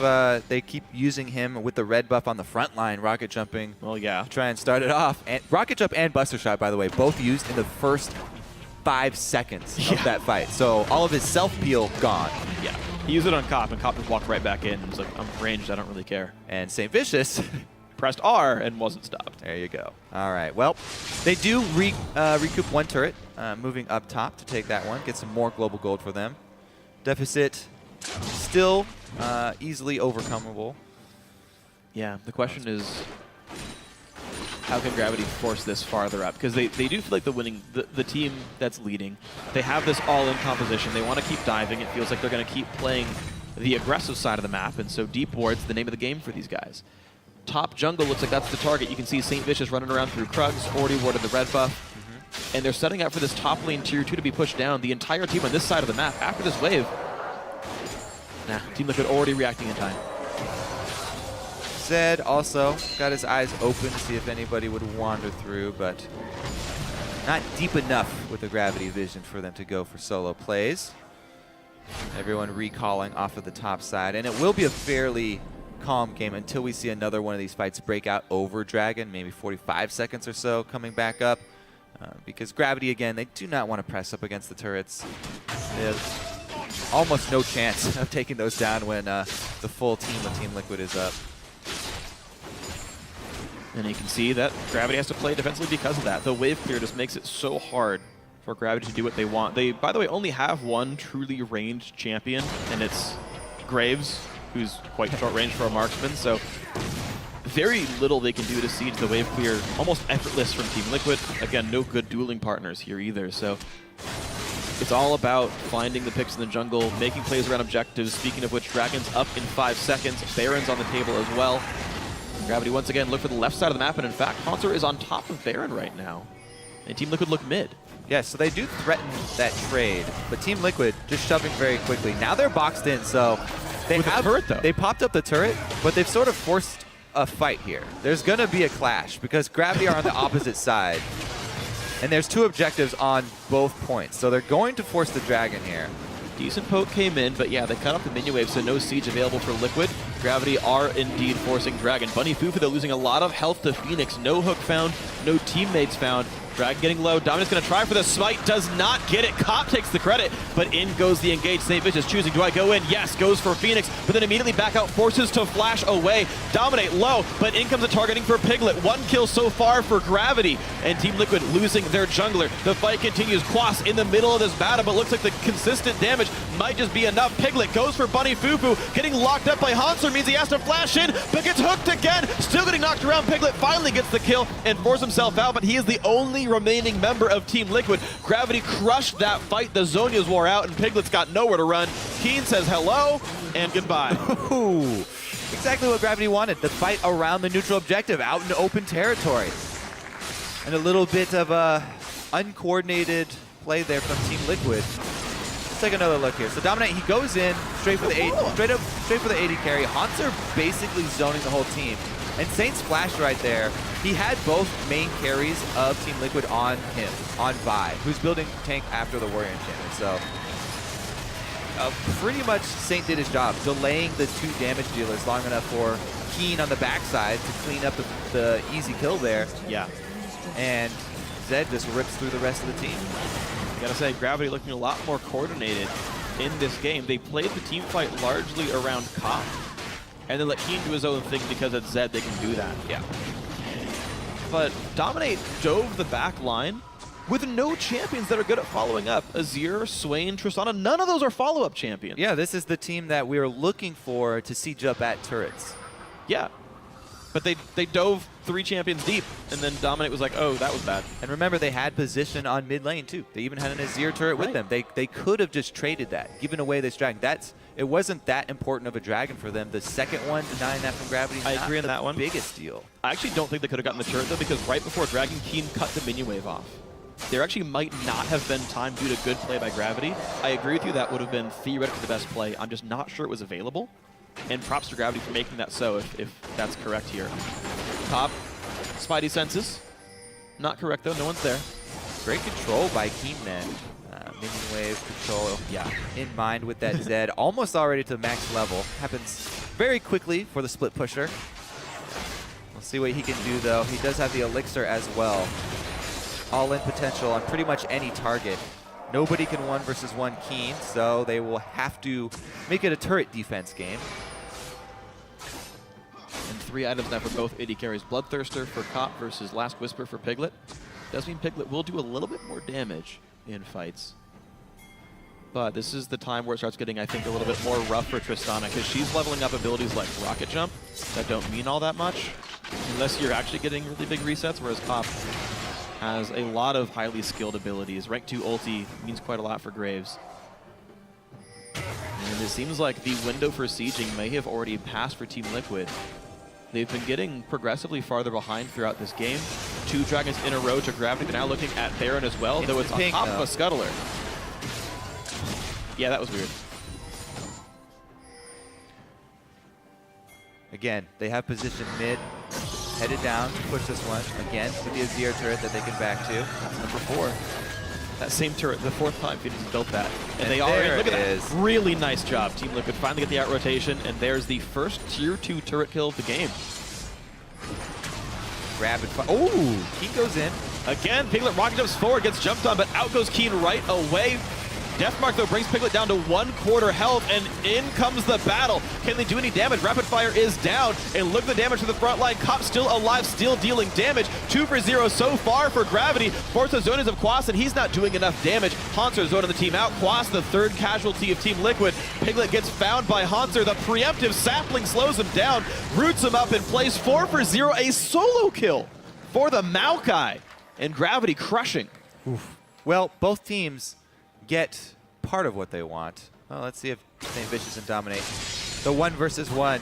they keep using him with the red buff on the front line, rocket jumping. Well, yeah. To try and start it off. And rocket jump and Buster Shot, by the way, both used in the first 5 seconds of that fight. So all of his self-peel gone. Yeah. He used it on Cop, and Cop just walked right back in and was like, I'm ranged, I don't really care. And St. Vicious pressed R and wasn't stopped. There you go. All right. Well, they do recoup 1 turret, moving up top to take that one, get some more global gold for them. Deficit still easily overcomable. Yeah, the question is, how can Gravity force this farther up? Because they do feel like the team that's leading, they have this all-in composition. They want to keep diving. It feels like they're going to keep playing the aggressive side of the map, and so deep ward's the name of the game for these guys. Top jungle looks like that's the target. You can see St. Vicious running around through Krugs, already warded the red buff. And they're setting up for this top lane tier 2 to be pushed down. The entire team on this side of the map, after this wave, Team Liquid already reacting in time. Zed also got his eyes open to see if anybody would wander through, but not deep enough with the Gravity vision for them to go for solo plays. Everyone recalling off of the top side, and it will be a fairly calm game until we see another one of these fights break out over Dragon, maybe 45 seconds or so coming back up. Because Gravity, again, they do not want to press up against the turrets. They have almost no chance of taking those down when the full team of Team Liquid is up. And you can see that Gravity has to play defensively because of that. The wave clear just makes it so hard for Gravity to do what they want. They, by the way, only have one truly ranged champion, and it's Graves, who's quite short range for a marksman. So very little they can do to siege the wave clear. Almost effortless from Team Liquid. Again, no good dueling partners here either. So it's all about finding the picks in the jungle, making plays around objectives. Speaking of which, Dragon's up in 5 seconds. Baron's on the table as well. Gravity once again look for the left side of the map, and in fact, Hauntzer is on top of Baron right now. And Team Liquid look mid. Yeah, so they do threaten that trade, but Team Liquid just shoving very quickly. Now they're boxed in, so they With have the turret, though. They popped up the turret, but they've sort of forced a fight here. There's going to be a clash because Gravity are on the opposite side, and there's 2 objectives on both points, so they're going to force the Dragon here. Decent poke came in, but yeah, they cut off the minion wave, so no siege available for Liquid. Gravity are indeed forcing Dragon. Bunny Fufu, though, losing a lot of health to Phoenix. No hook found, no teammates found. Dragon getting low. Dominant's going to try for the smite. Does not get it. Cop takes the credit, but in goes the engage. St. Vicious choosing, do I go in? Yes, goes for Phoenix, but then immediately back out, forces to flash away. Dominate low, but in comes a targeting for Piglet. 1 kill so far for Gravity, and Team Liquid losing their jungler. The fight continues. Quas in the middle of this battle, but looks like the consistent damage might just be enough. Piglet goes for Bunny Fufu. Getting locked up by Hauntzer means he has to flash in, but gets hooked again. Still getting knocked around. Piglet finally gets the kill and forces himself out, but he is the only remaining member of Team Liquid. Gravity crushed that fight. The Zhonya's wore out, and Piglet's got nowhere to run. Keen says hello and goodbye. Ooh, exactly what Gravity wanted. The fight around the neutral objective, out in open territory. And a little bit of a uncoordinated play there from Team Liquid. Let's take another look here. So Dominate, he goes in straight for the 80, straight for the 80 carry. Hauntzer basically zoning the whole team. And Saint's flash right there. He had both main carries of Team Liquid on him, on Vi, who's building tank after the Warrior Enchantment. So pretty much Saint did his job, delaying the 2 damage dealers long enough for Keen on the backside to clean up the easy kill there. Yeah. And Zed just rips through the rest of the team. Gotta say, Gravity looking a lot more coordinated in this game. They played the team fight largely around Cop, and then let Keen do his own thing because it's Zed, they can do that. Yeah. But Dominate dove the back line with no champions that are good at following up. Azir, Swain, Tristana, none of those are follow-up champions. Yeah, this is the team that we are looking for to siege up at turrets. Yeah. But they dove 3 champions deep, and then Dominate was like, oh, that was bad. And remember, they had position on mid lane, too. They even had an Azir turret with them. They could have just traded that, given away this dragon. It wasn't that important of a dragon for them. The second one, denying that from Gravity, I agree on that one. Biggest deal. I actually don't think they could have gotten the turret, though, because right before Dragon, Keen cut the minion wave off. There actually might not have been time due to good play by Gravity. I agree with you, that would have been theoretically the best play. I'm just not sure it was available. And props to Gravity for making that so, if that's correct here. Top, Spidey senses. Not correct, though. No one's there. Great control by Keen then. Minion wave control in mind with that Zed. Almost already to max level. Happens very quickly for the split pusher. We'll see what he can do, though. He does have the elixir as well. All-in potential on pretty much any target. Nobody can 1 versus 1 Keen, so they will have to make it a turret defense game. And 3 items now for both AD carries. Bloodthirster for Cop versus Last Whisper for Piglet. Does mean Piglet will do a little bit more damage in fights. But this is the time where it starts getting, I think, a little bit more rough for Tristana, because she's leveling up abilities like Rocket Jump that don't mean all that much, unless you're actually getting really big resets, whereas Cop has a lot of highly skilled abilities. Rank 2 ulti means quite a lot for Graves. And it seems like the window for sieging may have already passed for Team Liquid. They've been getting progressively farther behind throughout this game. 2 dragons in a row to Gravity. They're now looking at Baron as well, though it's on top of a Scuttler. Yeah, that was weird. Again, they have position mid, headed down to push this one. Again, with the Azir turret that they can back to. That's number 4. That same turret, the 4th time Phoenix has built that. And they there already, look at it that. is. Really nice job. Team Liquid finally get the out rotation, and there's the first tier 2 turret kill of the game. Rapid fire. Oh, Keen goes in. Again, Piglet rocket jumps forward, gets jumped on, but out goes Keen right away. Deathmark, though, brings Piglet down to 1/4 health, and in comes the battle. Can they do any damage? Rapid Fire is down, and look at the damage to the front line. Cop still alive, still dealing damage. 2 for 0 so far for Gravity. Forces zones of Quas, and he's not doing enough damage. Hanser zoning the team out. Quas, the 3rd casualty of Team Liquid. Piglet gets found by Hanser. The preemptive sapling slows him down, roots him up in place. 4 for 0, a solo kill for the Maokai, and Gravity crushing. Oof. Well, both teams get part of what they want. Well, let's see if St. Vicious and Dominate. The 1 versus 1.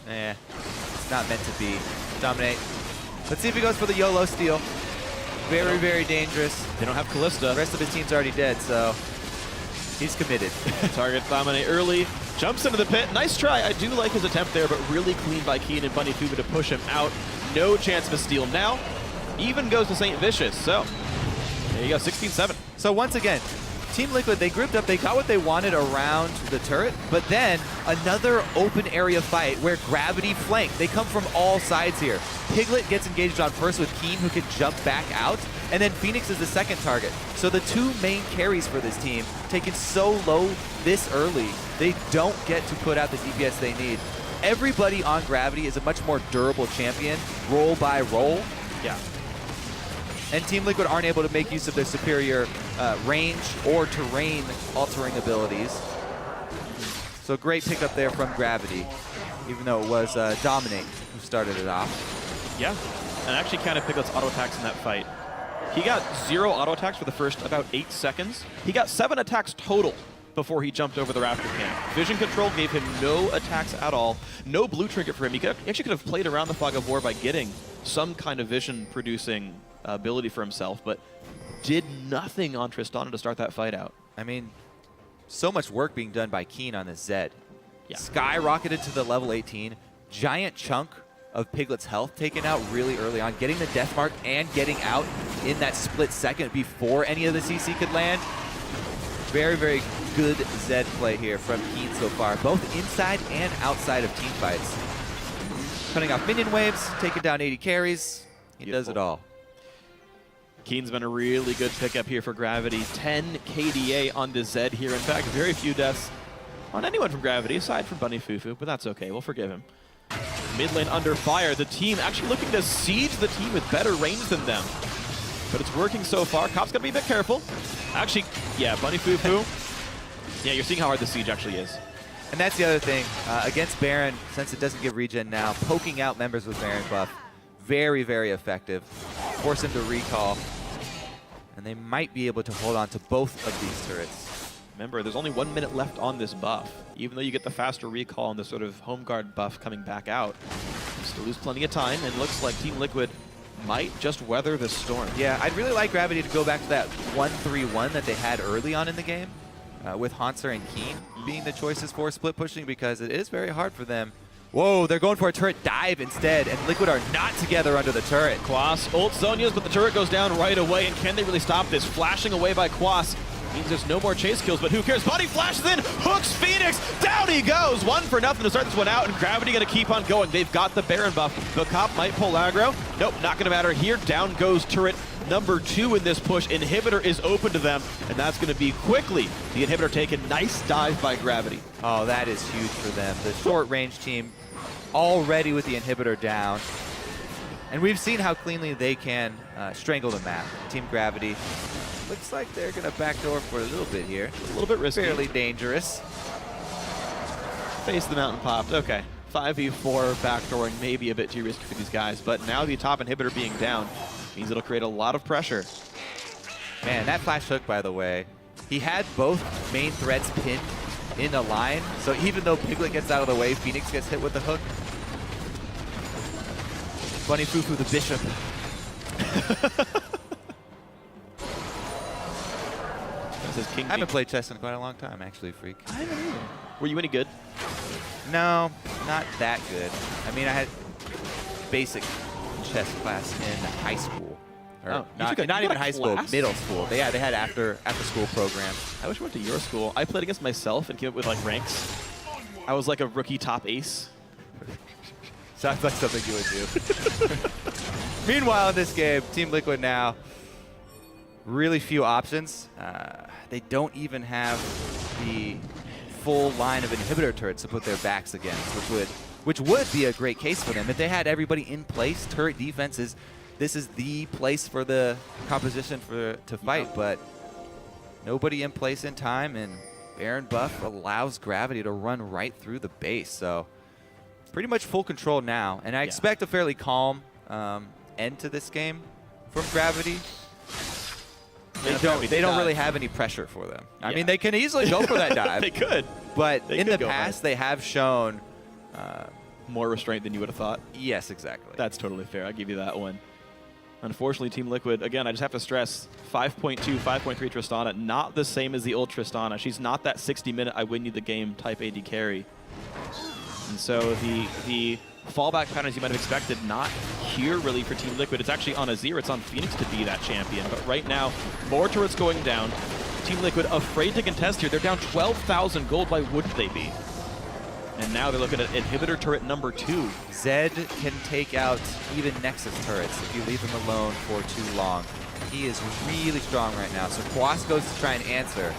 It's not meant to be. Dominate. Let's see if he goes for the YOLO steal. Very, very dangerous. They don't have Callista. The rest of his team's already dead, so he's committed. Target Dominate early. Jumps into the pit. Nice try. I do like his attempt there, but really clean by Keen and Bunny Fubu to push him out. No chance of a steal now. Even goes to St. Vicious. So there you go, 16-7. So once again, Team Liquid, they grouped up, they got what they wanted around the turret, but then another open area fight where Gravity flank. They come from all sides here. Piglet gets engaged on first with Keen, who can jump back out, and then Phoenix is the second target. So the 2 main carries for this team, taken so low this early, they don't get to put out the DPS they need. Everybody on Gravity is a much more durable champion, roll by roll. Yeah. And Team Liquid aren't able to make use of their superior range or terrain altering abilities. So great pickup there from Gravity, even though it was Dominate who started it off. Yeah, and actually counted Piglet's auto attacks in that fight. He got 0 auto attacks for the first about 8 seconds. He got 7 attacks total before he jumped over the Raptor camp. Vision control gave him no attacks at all. No blue trinket for him. He actually could have played around the Fog of War by getting some kind of vision producing ability for himself, but did nothing on Tristana to start that fight out. I mean, so much work being done by Keen on this Zed. Yeah. Skyrocketed to the level 18. Giant chunk of Piglet's health taken out really early on, getting the death mark and getting out in that split second before any of the CC could land. Very, very good Zed play here from Keen so far, both inside and outside of team fights. Cutting off minion waves, taking down 80 carries. He does it all. Keen's been a really good pickup here for Gravity. 10 KDA on the Zed here. In fact, very few deaths on anyone from Gravity, aside from Bunny Fufu, but that's okay. We'll forgive him. Mid lane under fire. The team actually looking to siege the team with better range than them. But it's working so far. Cop's got to be a bit careful. Actually, yeah, Bunny Fufu. Yeah, you're seeing how hard the siege actually is. And that's the other thing. Against Baron, since it doesn't give regen now, poking out members with Baron buff, very, very effective. Force him to recall. And they might be able to hold on to both of these turrets. Remember, there's only 1 minute left on this buff. Even though you get the faster recall and the sort of home guard buff coming back out, you still lose plenty of time, and looks like Team Liquid might just weather this storm. Yeah, I'd really like Gravity to go back to that 1-3-1 that they had early on in the game, with Hanser and Keen being the choices for split pushing, because it is very hard for them. Whoa, they're going for a turret dive instead, and Liquid are not together under the turret. Quas ult Zonia's, but the turret goes down right away, and can they really stop this? Flashing away by Quas means there's no more chase kills, but who cares? Buddy flashes in, hooks Phoenix, down he goes! 1-0 to start this one out, and Gravity gonna keep on going. They've got the Baron buff. The Cop might pull aggro. Nope, not gonna matter here. Down goes turret number 2 in this push. Inhibitor is open to them, and that's gonna be quickly the Inhibitor taken. Nice dive by Gravity. Oh, that is huge for them. The short range team already with the Inhibitor down. And we've seen how cleanly they can strangle the map. Team Gravity looks like they're going to backdoor for a little bit here. A little bit risky. Fairly dangerous. Face the mountain popped. Okay. 5v4 backdooring may be a bit too risky for these guys, but now the top Inhibitor being down means it'll create a lot of pressure. Man, that flash hook, by the way, he had both main threats pinned in a line, so even though Piglet gets out of the way, Phoenix gets hit with the hook. Bunny Fufu the Bishop. King I haven't played chess in quite a long time, actually, Freak. I haven't either. Were you any good? No, not that good. I mean, I had basic chess class in high school. Or not even high school, middle school. They had after school programs. I wish I went to your school. I played against myself and came up with like ranks. I was like a rookie top ace. Sounds like something you would do. Meanwhile, in this game, Team Liquid now really few options. They don't even have the full line of inhibitor turrets to put their backs against, which would be a great case for them. If they had everybody in place, turret defenses, this is the place for the composition to fight, but nobody in place in time, and Baron buff allows Gravity to run right through the base. So pretty much full control now, and I expect a fairly calm end to this game from Gravity. They don't really have any pressure for them. I mean, they can easily go for that dive. They could. But in the past, they have shown more restraint than you would have thought. Yes, exactly. That's totally fair. I'll give you that one. Unfortunately, Team Liquid, again, I just have to stress, 5.2, 5.3 Tristana, not the same as the old Tristana. She's not that 60-minute I win you the game type AD carry. And so the fallback patterns you might have expected, not here really for Team Liquid. It's actually on Azir, it's on Phoenix to be that champion. But right now, more turrets going down. Team Liquid afraid to contest here. They're down 12,000 gold. Why wouldn't they be? And now they're looking at inhibitor turret number 2. Zed can take out even Nexus turrets if you leave him alone for too long. He is really strong right now. So Quas goes to try and answer.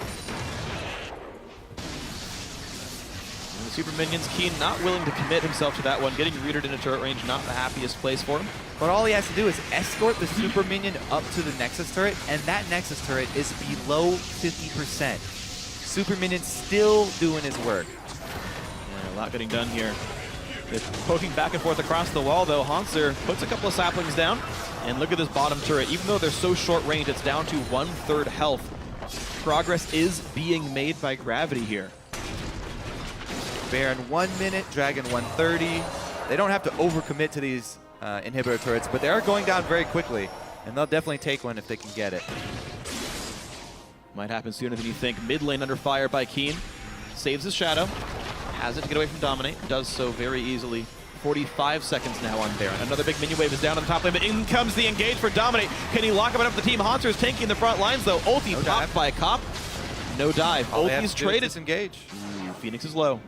And the Super Minions, Keen not willing to commit himself to that one. Getting rooted in a turret range, not the happiest place for him. But all he has to do is escort the Super Minion up to the Nexus turret, and that Nexus turret is below 50%. Super Minion's still doing his work. A lot getting done here. They're poking back and forth across the wall, though. Hauntzer puts a couple of saplings down. And look at this bottom turret. Even though they're so short range, it's down to 1/3 health. Progress is being made by Gravity here. Baron 1 minute, Dragon 130. They don't have to overcommit to these inhibitor turrets, but they are going down very quickly. And they'll definitely take one if they can get it. Might happen sooner than you think. Mid lane under fire by Keen. Saves his shadow. Has it to get away from Dominate. Does so very easily. 45 seconds now on Baron. Another big minion wave is down on the top lane, but in comes the engage for Dominate. Can he lock up enough of the team? Hauntzer is tanking the front lines, though. Ulti No popped dive. by Cop. No dive. Ulti's traded. Disengage. Ooh, Phoenix is low.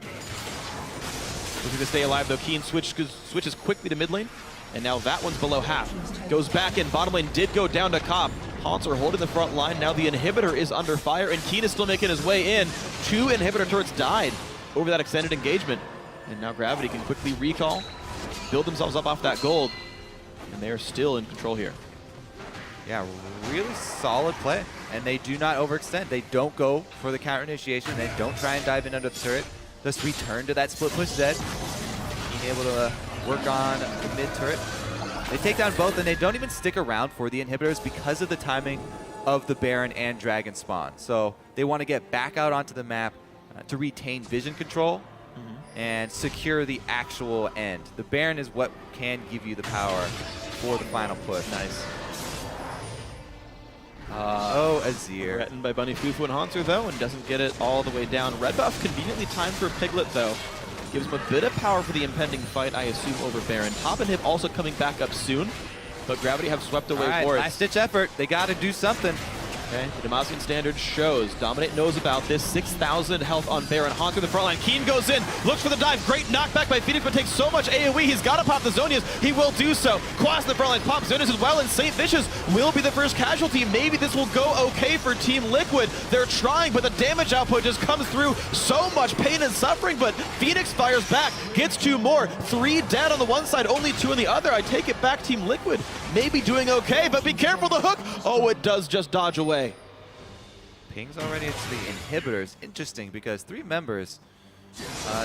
Looking to stay alive, though. Keen switches quickly to mid lane, and now that one's below half. Goes back in. Bottom lane did go down to Cop. Hauntzer holding the front line. Now the inhibitor is under fire, and Keen is still making his way in. 2 inhibitor turrets died over that extended engagement. And now Gravity can quickly recall, build themselves up off that gold, and they are still in control here. Yeah, really solid play. And they do not overextend. They don't go for the counter initiation. They don't try and dive in under the turret. Just return to that split push Zed. Being able to work on the mid turret. They take down both, and they don't even stick around for the inhibitors because of the timing of the Baron and Dragon spawn. So they want to get back out onto the map to retain vision control and secure the actual end. The Baron is what can give you the power for the final push. Nice. Azir. Threatened by Bunny Fufu and Hauntzer, though, and doesn't get it all the way down. Red buff conveniently timed for Piglet, though. Gives him a bit of power for the impending fight, I assume, over Baron. Top and Hip also coming back up soon, but Gravity have swept away wards. Last-ditch effort. They got to do something. Okay, the Demacian standard shows. Dominate knows about this. 6,000 health on Baron. Hauntzer the front line. Keen goes in, looks for the dive. Great knockback by Phoenix, but takes so much AoE. He's got to pop the Zonias. He will do so. Quas in the front line pops Zonias as well, and St. Vicious will be the first casualty. Maybe this will go okay for Team Liquid. They're trying, but the damage output just comes through. So much pain and suffering, but Phoenix fires back, gets 2 more. 3 dead on the one side, only 2 on the other. I take it back, Team Liquid. Maybe doing okay, but be careful the hook. Oh, it does just dodge away. Pings already into the inhibitors. Interesting, because 3 members,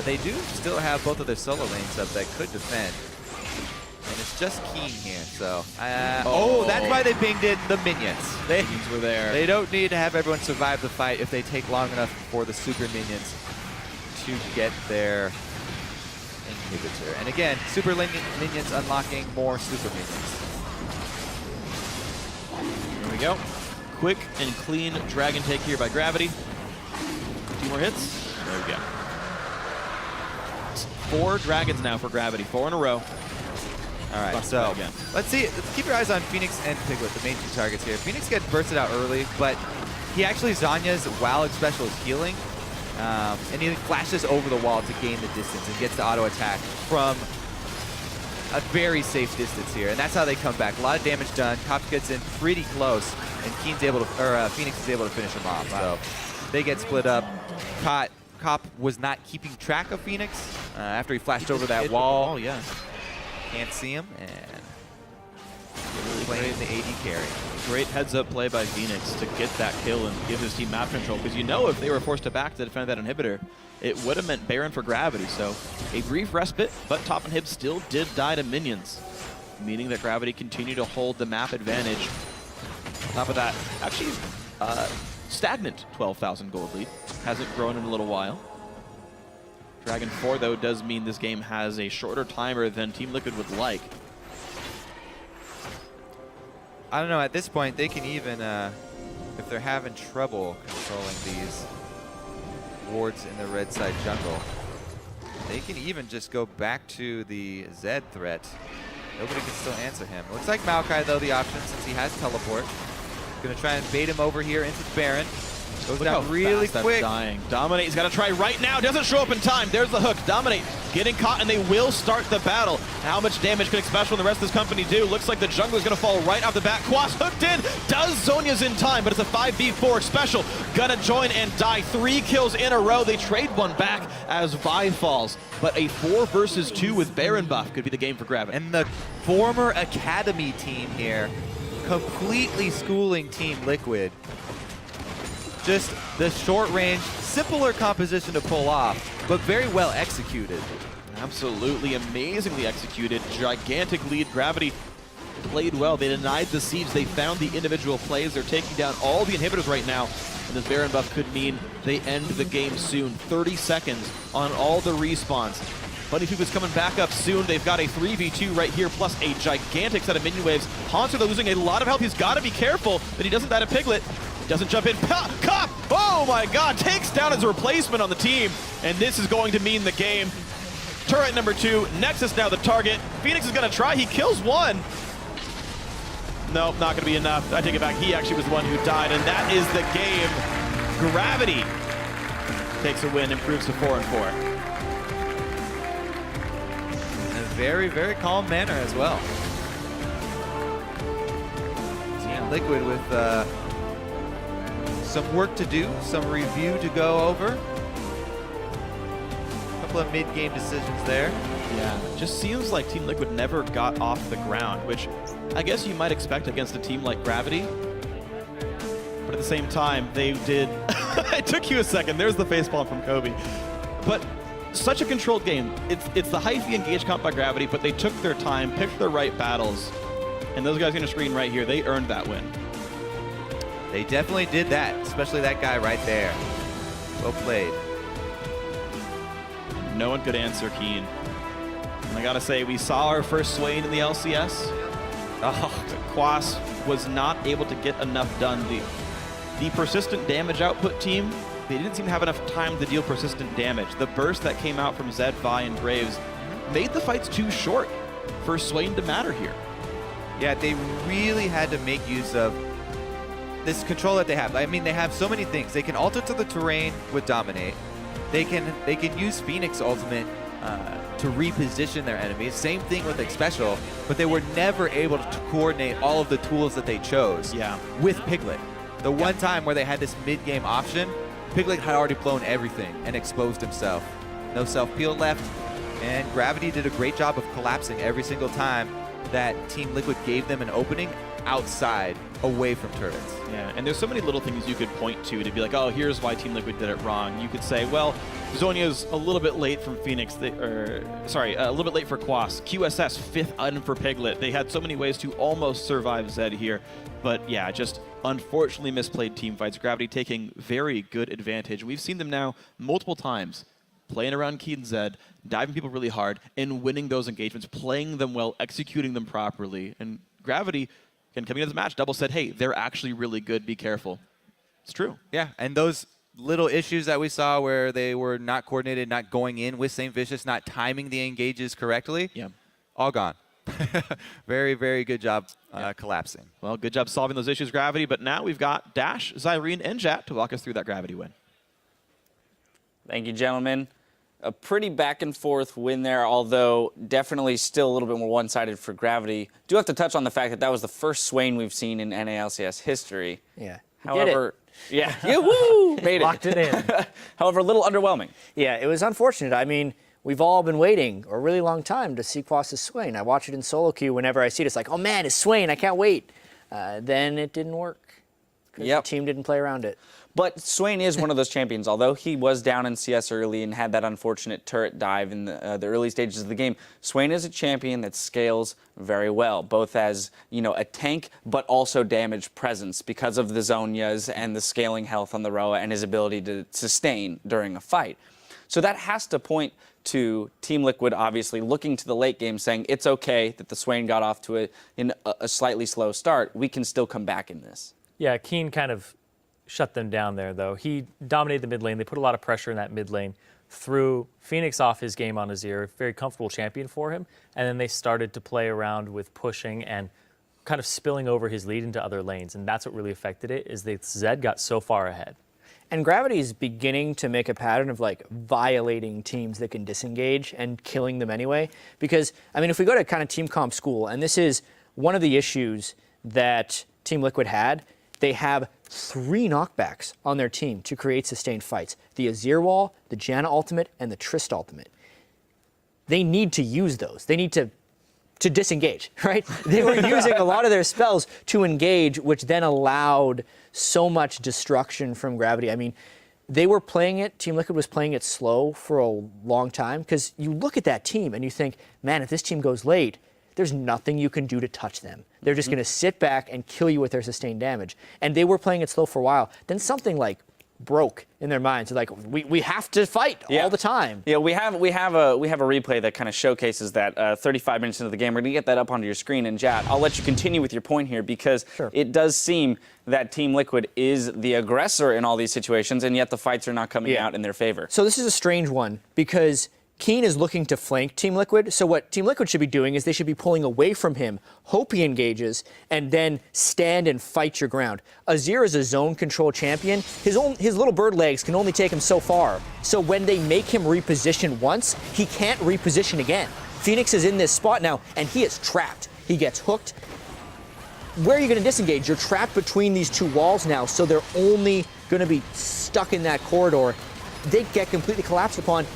they do still have both of their solo lanes up that could defend. And it's just Keen here, so. That's why they pinged in the minions. Minions were there. They don't need to have everyone survive the fight if they take long enough for the super minions to get their inhibitor. And again, super minions unlocking more super minions. Here we go. Quick and clean dragon take here by Gravity. 2 more hits. There we go. 4 dragons now for Gravity. 4 in a row. All right, so let's see. Let's keep your eyes on Phoenix and Piglet, the main 2 targets here. Phoenix gets bursted out early, but he actually Zanya's Wow special is healing, and he flashes over the wall to gain the distance and gets the auto attack from a very safe distance here, and that's how they come back. A lot of damage done. Cop gets in pretty close. and Phoenix is able to finish him off. So they get split up. Cop was not keeping track of Phoenix after he flashed over that wall. Oh, yeah. Can't see him, and playing the AD carry. Great heads-up play by Phoenix to get that kill and give his team map control, because you know if they were forced to back to defend that inhibitor, it would have meant Baron for Gravity. So a brief respite, but top inhib still did die to minions, meaning that Gravity continued to hold the map advantage. On top of that, actually stagnant 12,000 gold lead. Hasn't grown in a little while. Dragon 4, though, does mean this game has a shorter timer than Team Liquid would like. I don't know, at this point, they can even, if they're having trouble controlling these wards in the red side jungle, they can even just go back to the Zed threat. Nobody can still answer him. Looks like Maokai, though, the option, since he has teleport. Gonna try and bait him over here into the Baron. Goes down really quick. Dying. Dominate, he's got to try right now. Doesn't show up in time. There's the hook. Dominate getting caught, and they will start the battle. How much damage can Xpecial and the rest of this company do? Looks like the jungle is going to fall right off the bat. Quas hooked in. Does Zhonya's in time, but it's a 5v4. Xpecial gonna join and die. 3 kills in a row. They trade one back as Vi falls. But a 4 versus 2 with Baron buff could be the game for Gravity. And the former Academy team here, completely schooling Team Liquid. Just the short range, simpler composition to pull off, but very well executed. Absolutely amazingly executed. Gigantic lead. Gravity played well. They denied the siege. They found the individual plays. They're taking down all the inhibitors right now. And this Baron buff could mean they end the game soon. 30 seconds on all the respawns. Bunny Poop is coming back up soon. They've got a 3v2 right here, plus a gigantic set of minion waves. Haunter, though, losing a lot of health. He's got to be careful that he doesn't die to Piglet. Doesn't jump in. Cop! Oh my god! Takes down his replacement on the team. And this is going to mean the game. Turret number 2. Nexus now the target. Phoenix is going to try. He kills one. No, not going to be enough. I take it back. He actually was the one who died. And that is the game. Gravity takes a win, improves to 4-4. In a very, very calm manner as well. Team Liquid with some work to do, some review to go over. A couple of mid-game decisions there. Yeah, just seems like Team Liquid never got off the ground, which I guess you might expect against a team like Gravity. But at the same time, they did... It took you a second. There's the facepalm from Kobe. But such a controlled game. It's the Hyphy engaged comp by Gravity, but they took their time, picked the right battles, and those guys on the screen right here, they earned that win. They definitely did that, especially that guy right there. Well played. No one could answer Keen. And I gotta say, we saw our first Swain in the LCS. Oh, Quas was not able to get enough done. The persistent damage output team, they didn't seem to have enough time to deal persistent damage. The burst that came out from Zed, Vi, and Graves made the fights too short for Swain to matter here. Yeah, they really had to make use of this control that they have. I mean, they have so many things. They can alter to the terrain with Dominate. They can use Phoenix Ultimate to reposition their enemies. Same thing with Xpecial, but they were never able to coordinate all of the tools that they chose with Piglet. The one time where they had this mid-game option, Piglet had already blown everything and exposed himself. No self-peel left, and Gravity did a great job of collapsing every single time that Team Liquid gave them an opening outside, away from turrets. Yeah, and there's so many little things you could point to be like, oh, here's why Team Liquid did it wrong. You could say, well, Zhonya's a little bit late from Phoenix, a little bit late for Quas. QSS, 5th item for Piglet. They had so many ways to almost survive Zed here. But yeah, just unfortunately misplayed team fights. Gravity taking very good advantage. We've seen them now multiple times playing around Keen Zed, diving people really hard, and winning those engagements, playing them well, executing them properly. And Gravity, and coming into this match, Double said, hey, they're actually really good. Be careful. It's true. Yeah, and those little issues that we saw where they were not coordinated, not going in with St. Vicious, not timing the engages correctly, all gone. Very, very good job collapsing. Well, good job solving those issues, Gravity. But now we've got Dash, Zyrene, and Jat to walk us through that Gravity win. Thank you, gentlemen. A pretty back and forth win there, although definitely still a little bit more one-sided for Gravity. Do have to touch on the fact that that was the first Swain we've seen in NALCS history. Yeah. However, yeah, woo, made it. Locked it in. However, a little underwhelming. Yeah, it was unfortunate. I mean, we've all been waiting a really long time to see Quas' Swain. I watch it in solo queue whenever I see it. It's like, oh man, it's Swain. I can't wait. Then it didn't work. Yep. The team didn't play around it. But Swain is one of those champions. Although he was down in CS early and had that unfortunate turret dive in the early stages of the game, Swain is a champion that scales very well, both as a tank, but also damage presence because of the Zhonya's and the scaling health on the Roa and his ability to sustain during a fight. So that has to point to Team Liquid obviously looking to the late game saying it's okay that the Swain got off to a slightly slow start. We can still come back in this. Yeah, Keen kind of shut them down there, though. He dominated the mid lane. They put a lot of pressure in that mid lane, threw Phoenix off his game on Azir, very comfortable champion for him, and then they started to play around with pushing and kind of spilling over his lead into other lanes, and that's what really affected it, is that Zed got so far ahead. And Gravity is beginning to make a pattern of like violating teams that can disengage and killing them anyway. Because, I mean, if we go to kind of team comp school, and this is one of the issues that Team Liquid had, they have 3 knockbacks on their team to create sustained fights. The Azir wall, the Janna ultimate, and the Trist ultimate. They need to use those. They need to disengage, right? They were using a lot of their spells to engage, which then allowed so much destruction from Gravity. I mean, they were playing it, Team Liquid was playing it slow for a long time, because you look at that team and you think, man, if this team goes late, there's nothing you can do to touch them. They're just going to sit back and kill you with their sustained damage. And they were playing it slow for a while. Then something like broke in their minds. They're like, we have to fight all the time. Yeah, we have a replay that kind of showcases that 35 minutes into the game. We're going to get that up onto your screen in chat. I'll let you continue with your point here because it does seem that Team Liquid is the aggressor in all these situations, and yet the fights are not coming out in their favor. So this is a strange one because Keen is looking to flank Team Liquid, so what Team Liquid should be doing is they should be pulling away from him, hope he engages, and then stand and fight your ground. Azir is a zone control champion. His little bird legs can only take him so far, so when they make him reposition once, he can't reposition again. Phoenix is in this spot now, and he is trapped. He gets hooked. Where are you going to disengage? You're trapped between these 2 walls now, so they're only going to be stuck in that corridor. They get completely collapsed upon.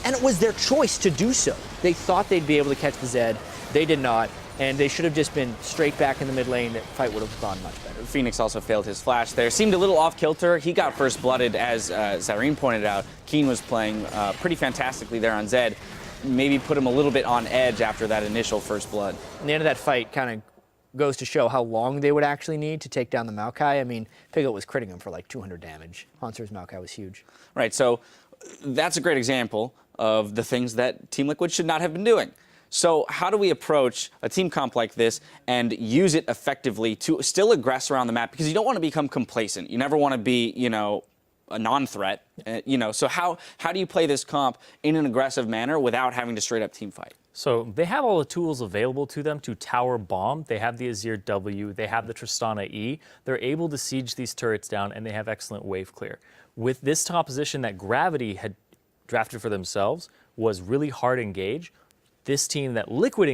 And it was their choice to do so. They thought they'd be able to catch the Zed. They did not. And they should have just been straight back in the mid lane. That fight would have gone much better. Phoenix also failed his flash there. Seemed a little off kilter. He got first blooded, as Zyrene pointed out. Keen was playing pretty fantastically there on Zed. Maybe put him a little bit on edge after that initial first blood. And the end of that fight kind of goes to show how long they would actually need to take down the Maokai. I mean, Piglet was critting him for like 200 damage. Hanser's Maokai was huge. Right, so that's a great example of the things that Team Liquid should not have been doing. So how do we approach a team comp like this and use it effectively to still aggress around the map? Because you don't want to become complacent. You never want to be, a non-threat. So how do you play this comp in an aggressive manner without having to straight up team fight? So they have all the tools available to them to tower bomb. They have the Azir W, they have the Tristana E. They're able to siege these turrets down, and they have excellent wave clear. With this composition that Gravity had drafted for themselves was really hard engage. This team that Liquid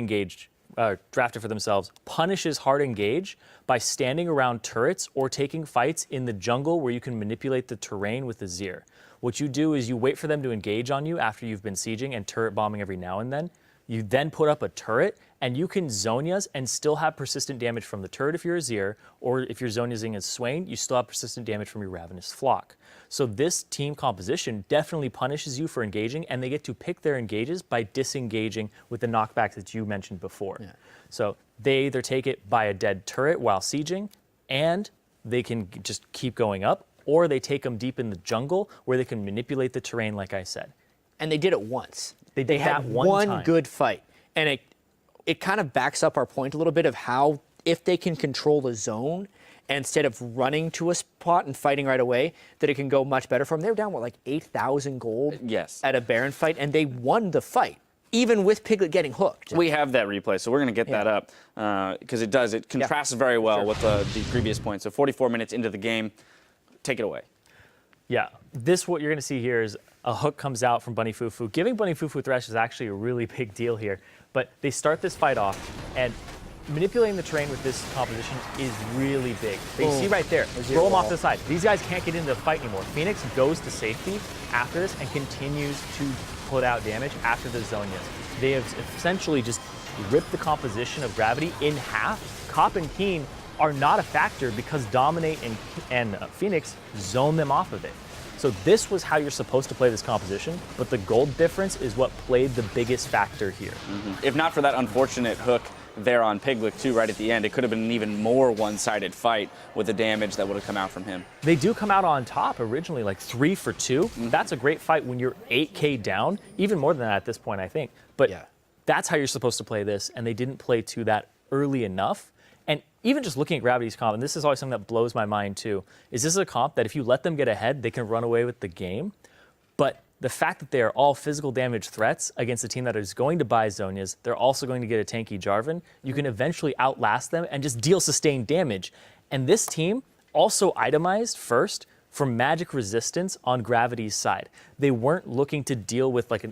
drafted for themselves punishes hard engage by standing around turrets or taking fights in the jungle where you can manipulate the terrain with Azir. What you do is you wait for them to engage on you after you've been sieging and turret bombing every now and then. You then put up a turret, and you can Zhonya's and still have persistent damage from the turret if you're Azir, or if you're Zhonya'sing as Swain, you still have persistent damage from your Ravenous Flock. So this team composition definitely punishes you for engaging, and they get to pick their engages by disengaging with the knockback that you mentioned before. Yeah. So they either take it by a dead turret while sieging, and they can just keep going up, or they take them deep in the jungle where they can manipulate the terrain, like I said. And they did it once. They had had one one good fight. And it kind of backs up our point a little bit of how, if they can control the zone, instead of running to a spot and fighting right away, that it can go much better for them. They were down, what, like 8,000 gold at a Baron fight, and they won the fight, even with Piglet getting hooked. We have that replay, so we're going to get that up because it contrasts very well with the previous point. So 44 minutes into the game, take it away. Yeah, what you're going to see here is A hook comes out from Bunny Fufu. Giving Bunny Fufu Thresh is actually a really big deal here. But they start this fight off, and manipulating the terrain with this composition is really big. But you see right there, throw them off the side. These guys can't get into the fight anymore. Phoenix goes to safety after this and continues to put out damage after the Zhonya's. They have essentially just ripped the composition of Gravity in half. Cop and Keen are not a factor because Dominate and Phoenix zone them off of it. So this was how you're supposed to play this composition, but the gold difference is what played the biggest factor here. If not for that unfortunate hook there on Piglet too, right at the end, it could have been an even more one-sided fight with the damage that would have come out from him. They do come out on top originally, like 3 for 2. That's a great fight when you're 8K down, even more than that at this point, I think. But that's how you're supposed to play this, and they didn't play to that early enough. And even just looking at Gravity's comp, and this is always something that blows my mind too, is this is a comp that if you let them get ahead, they can run away with the game. But the fact that they are all physical damage threats against a team that is going to buy Zhonya's, they're also going to get a tanky Jarvan, you can eventually outlast them and just deal sustained damage. And this team also itemized first for magic resistance on Gravity's side. They weren't looking to deal with like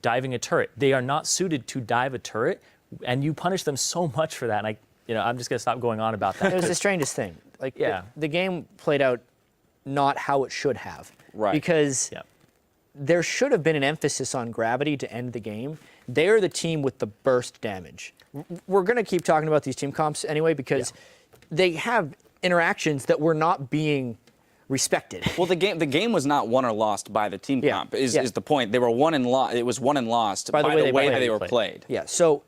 diving a turret. They are not suited to dive a turret, and you punish them so much for that. And I'm just going to stop going on about that. It was the strangest thing. Like, the game played out not how it should have. Right. Because there should have been an emphasis on Gravity to end the game. They're the team with the burst damage. We're going to keep talking about these team comps anyway because they have interactions that were not being respected. Well, the game was not won or lost by the team comp, is the point. They were won and lost. It was won and lost by the way that they were played. Yeah, so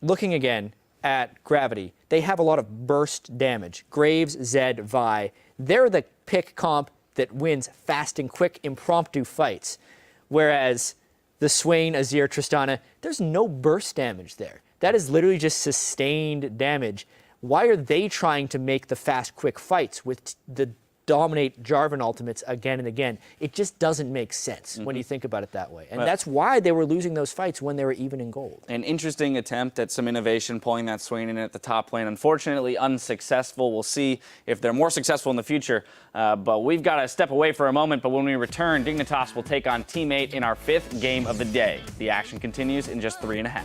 looking again at Gravity, they have a lot of burst damage. Graves, Zed, Vi, they're the pick comp that wins fast and quick impromptu fights. Whereas the Swain, Azir, Tristana, there's no burst damage there. That is literally just sustained damage. Why are they trying to make the fast, quick fights with the Dominate Jarvan ultimates again and again? It just doesn't make sense when you think about it that way. And that's why they were losing those fights when they were even in gold. An interesting attempt at some innovation, pulling that Swain in at the top lane. Unfortunately, unsuccessful. We'll see if they're more successful in the future. But we've got to step away for a moment. But when we return, Dignitas will take on Team 8 in our 5th game of the day. The action continues in just 3.5.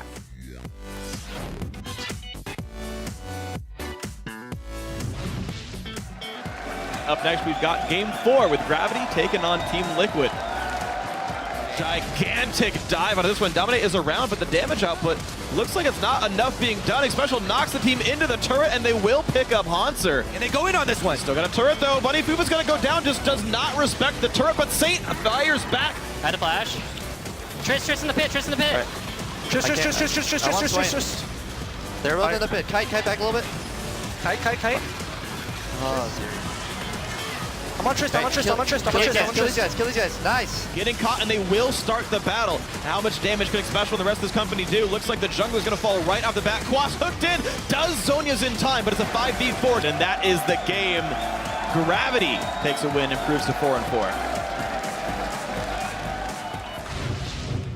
Up next, we've got Game 4 with Gravity taking on Team Liquid. Gigantic dive on this one. Dominate is around, but the damage output looks like it's not enough being done. Special knocks the team into the turret, and they will pick up Hanser. And they go in on this one. Still got a turret, though. Bunny Fufu's going to go down, just does not respect the turret, but Saint fires back. Had a flash. Triss in the pit, Triss in the pit. Right. Triss. They're both in the pit. Kite back a little bit. Kite. Oh, Zero. I'm on Triss. Kill these guys. Nice. Getting caught, and they will start the battle. How much damage can Special and the rest of this company do? Looks like the jungler's going to fall right off the bat. Quas hooked in. Does Zhonya's in time, but it's a 5v4, and that is the game. Gravity takes a win, improves to 4-4.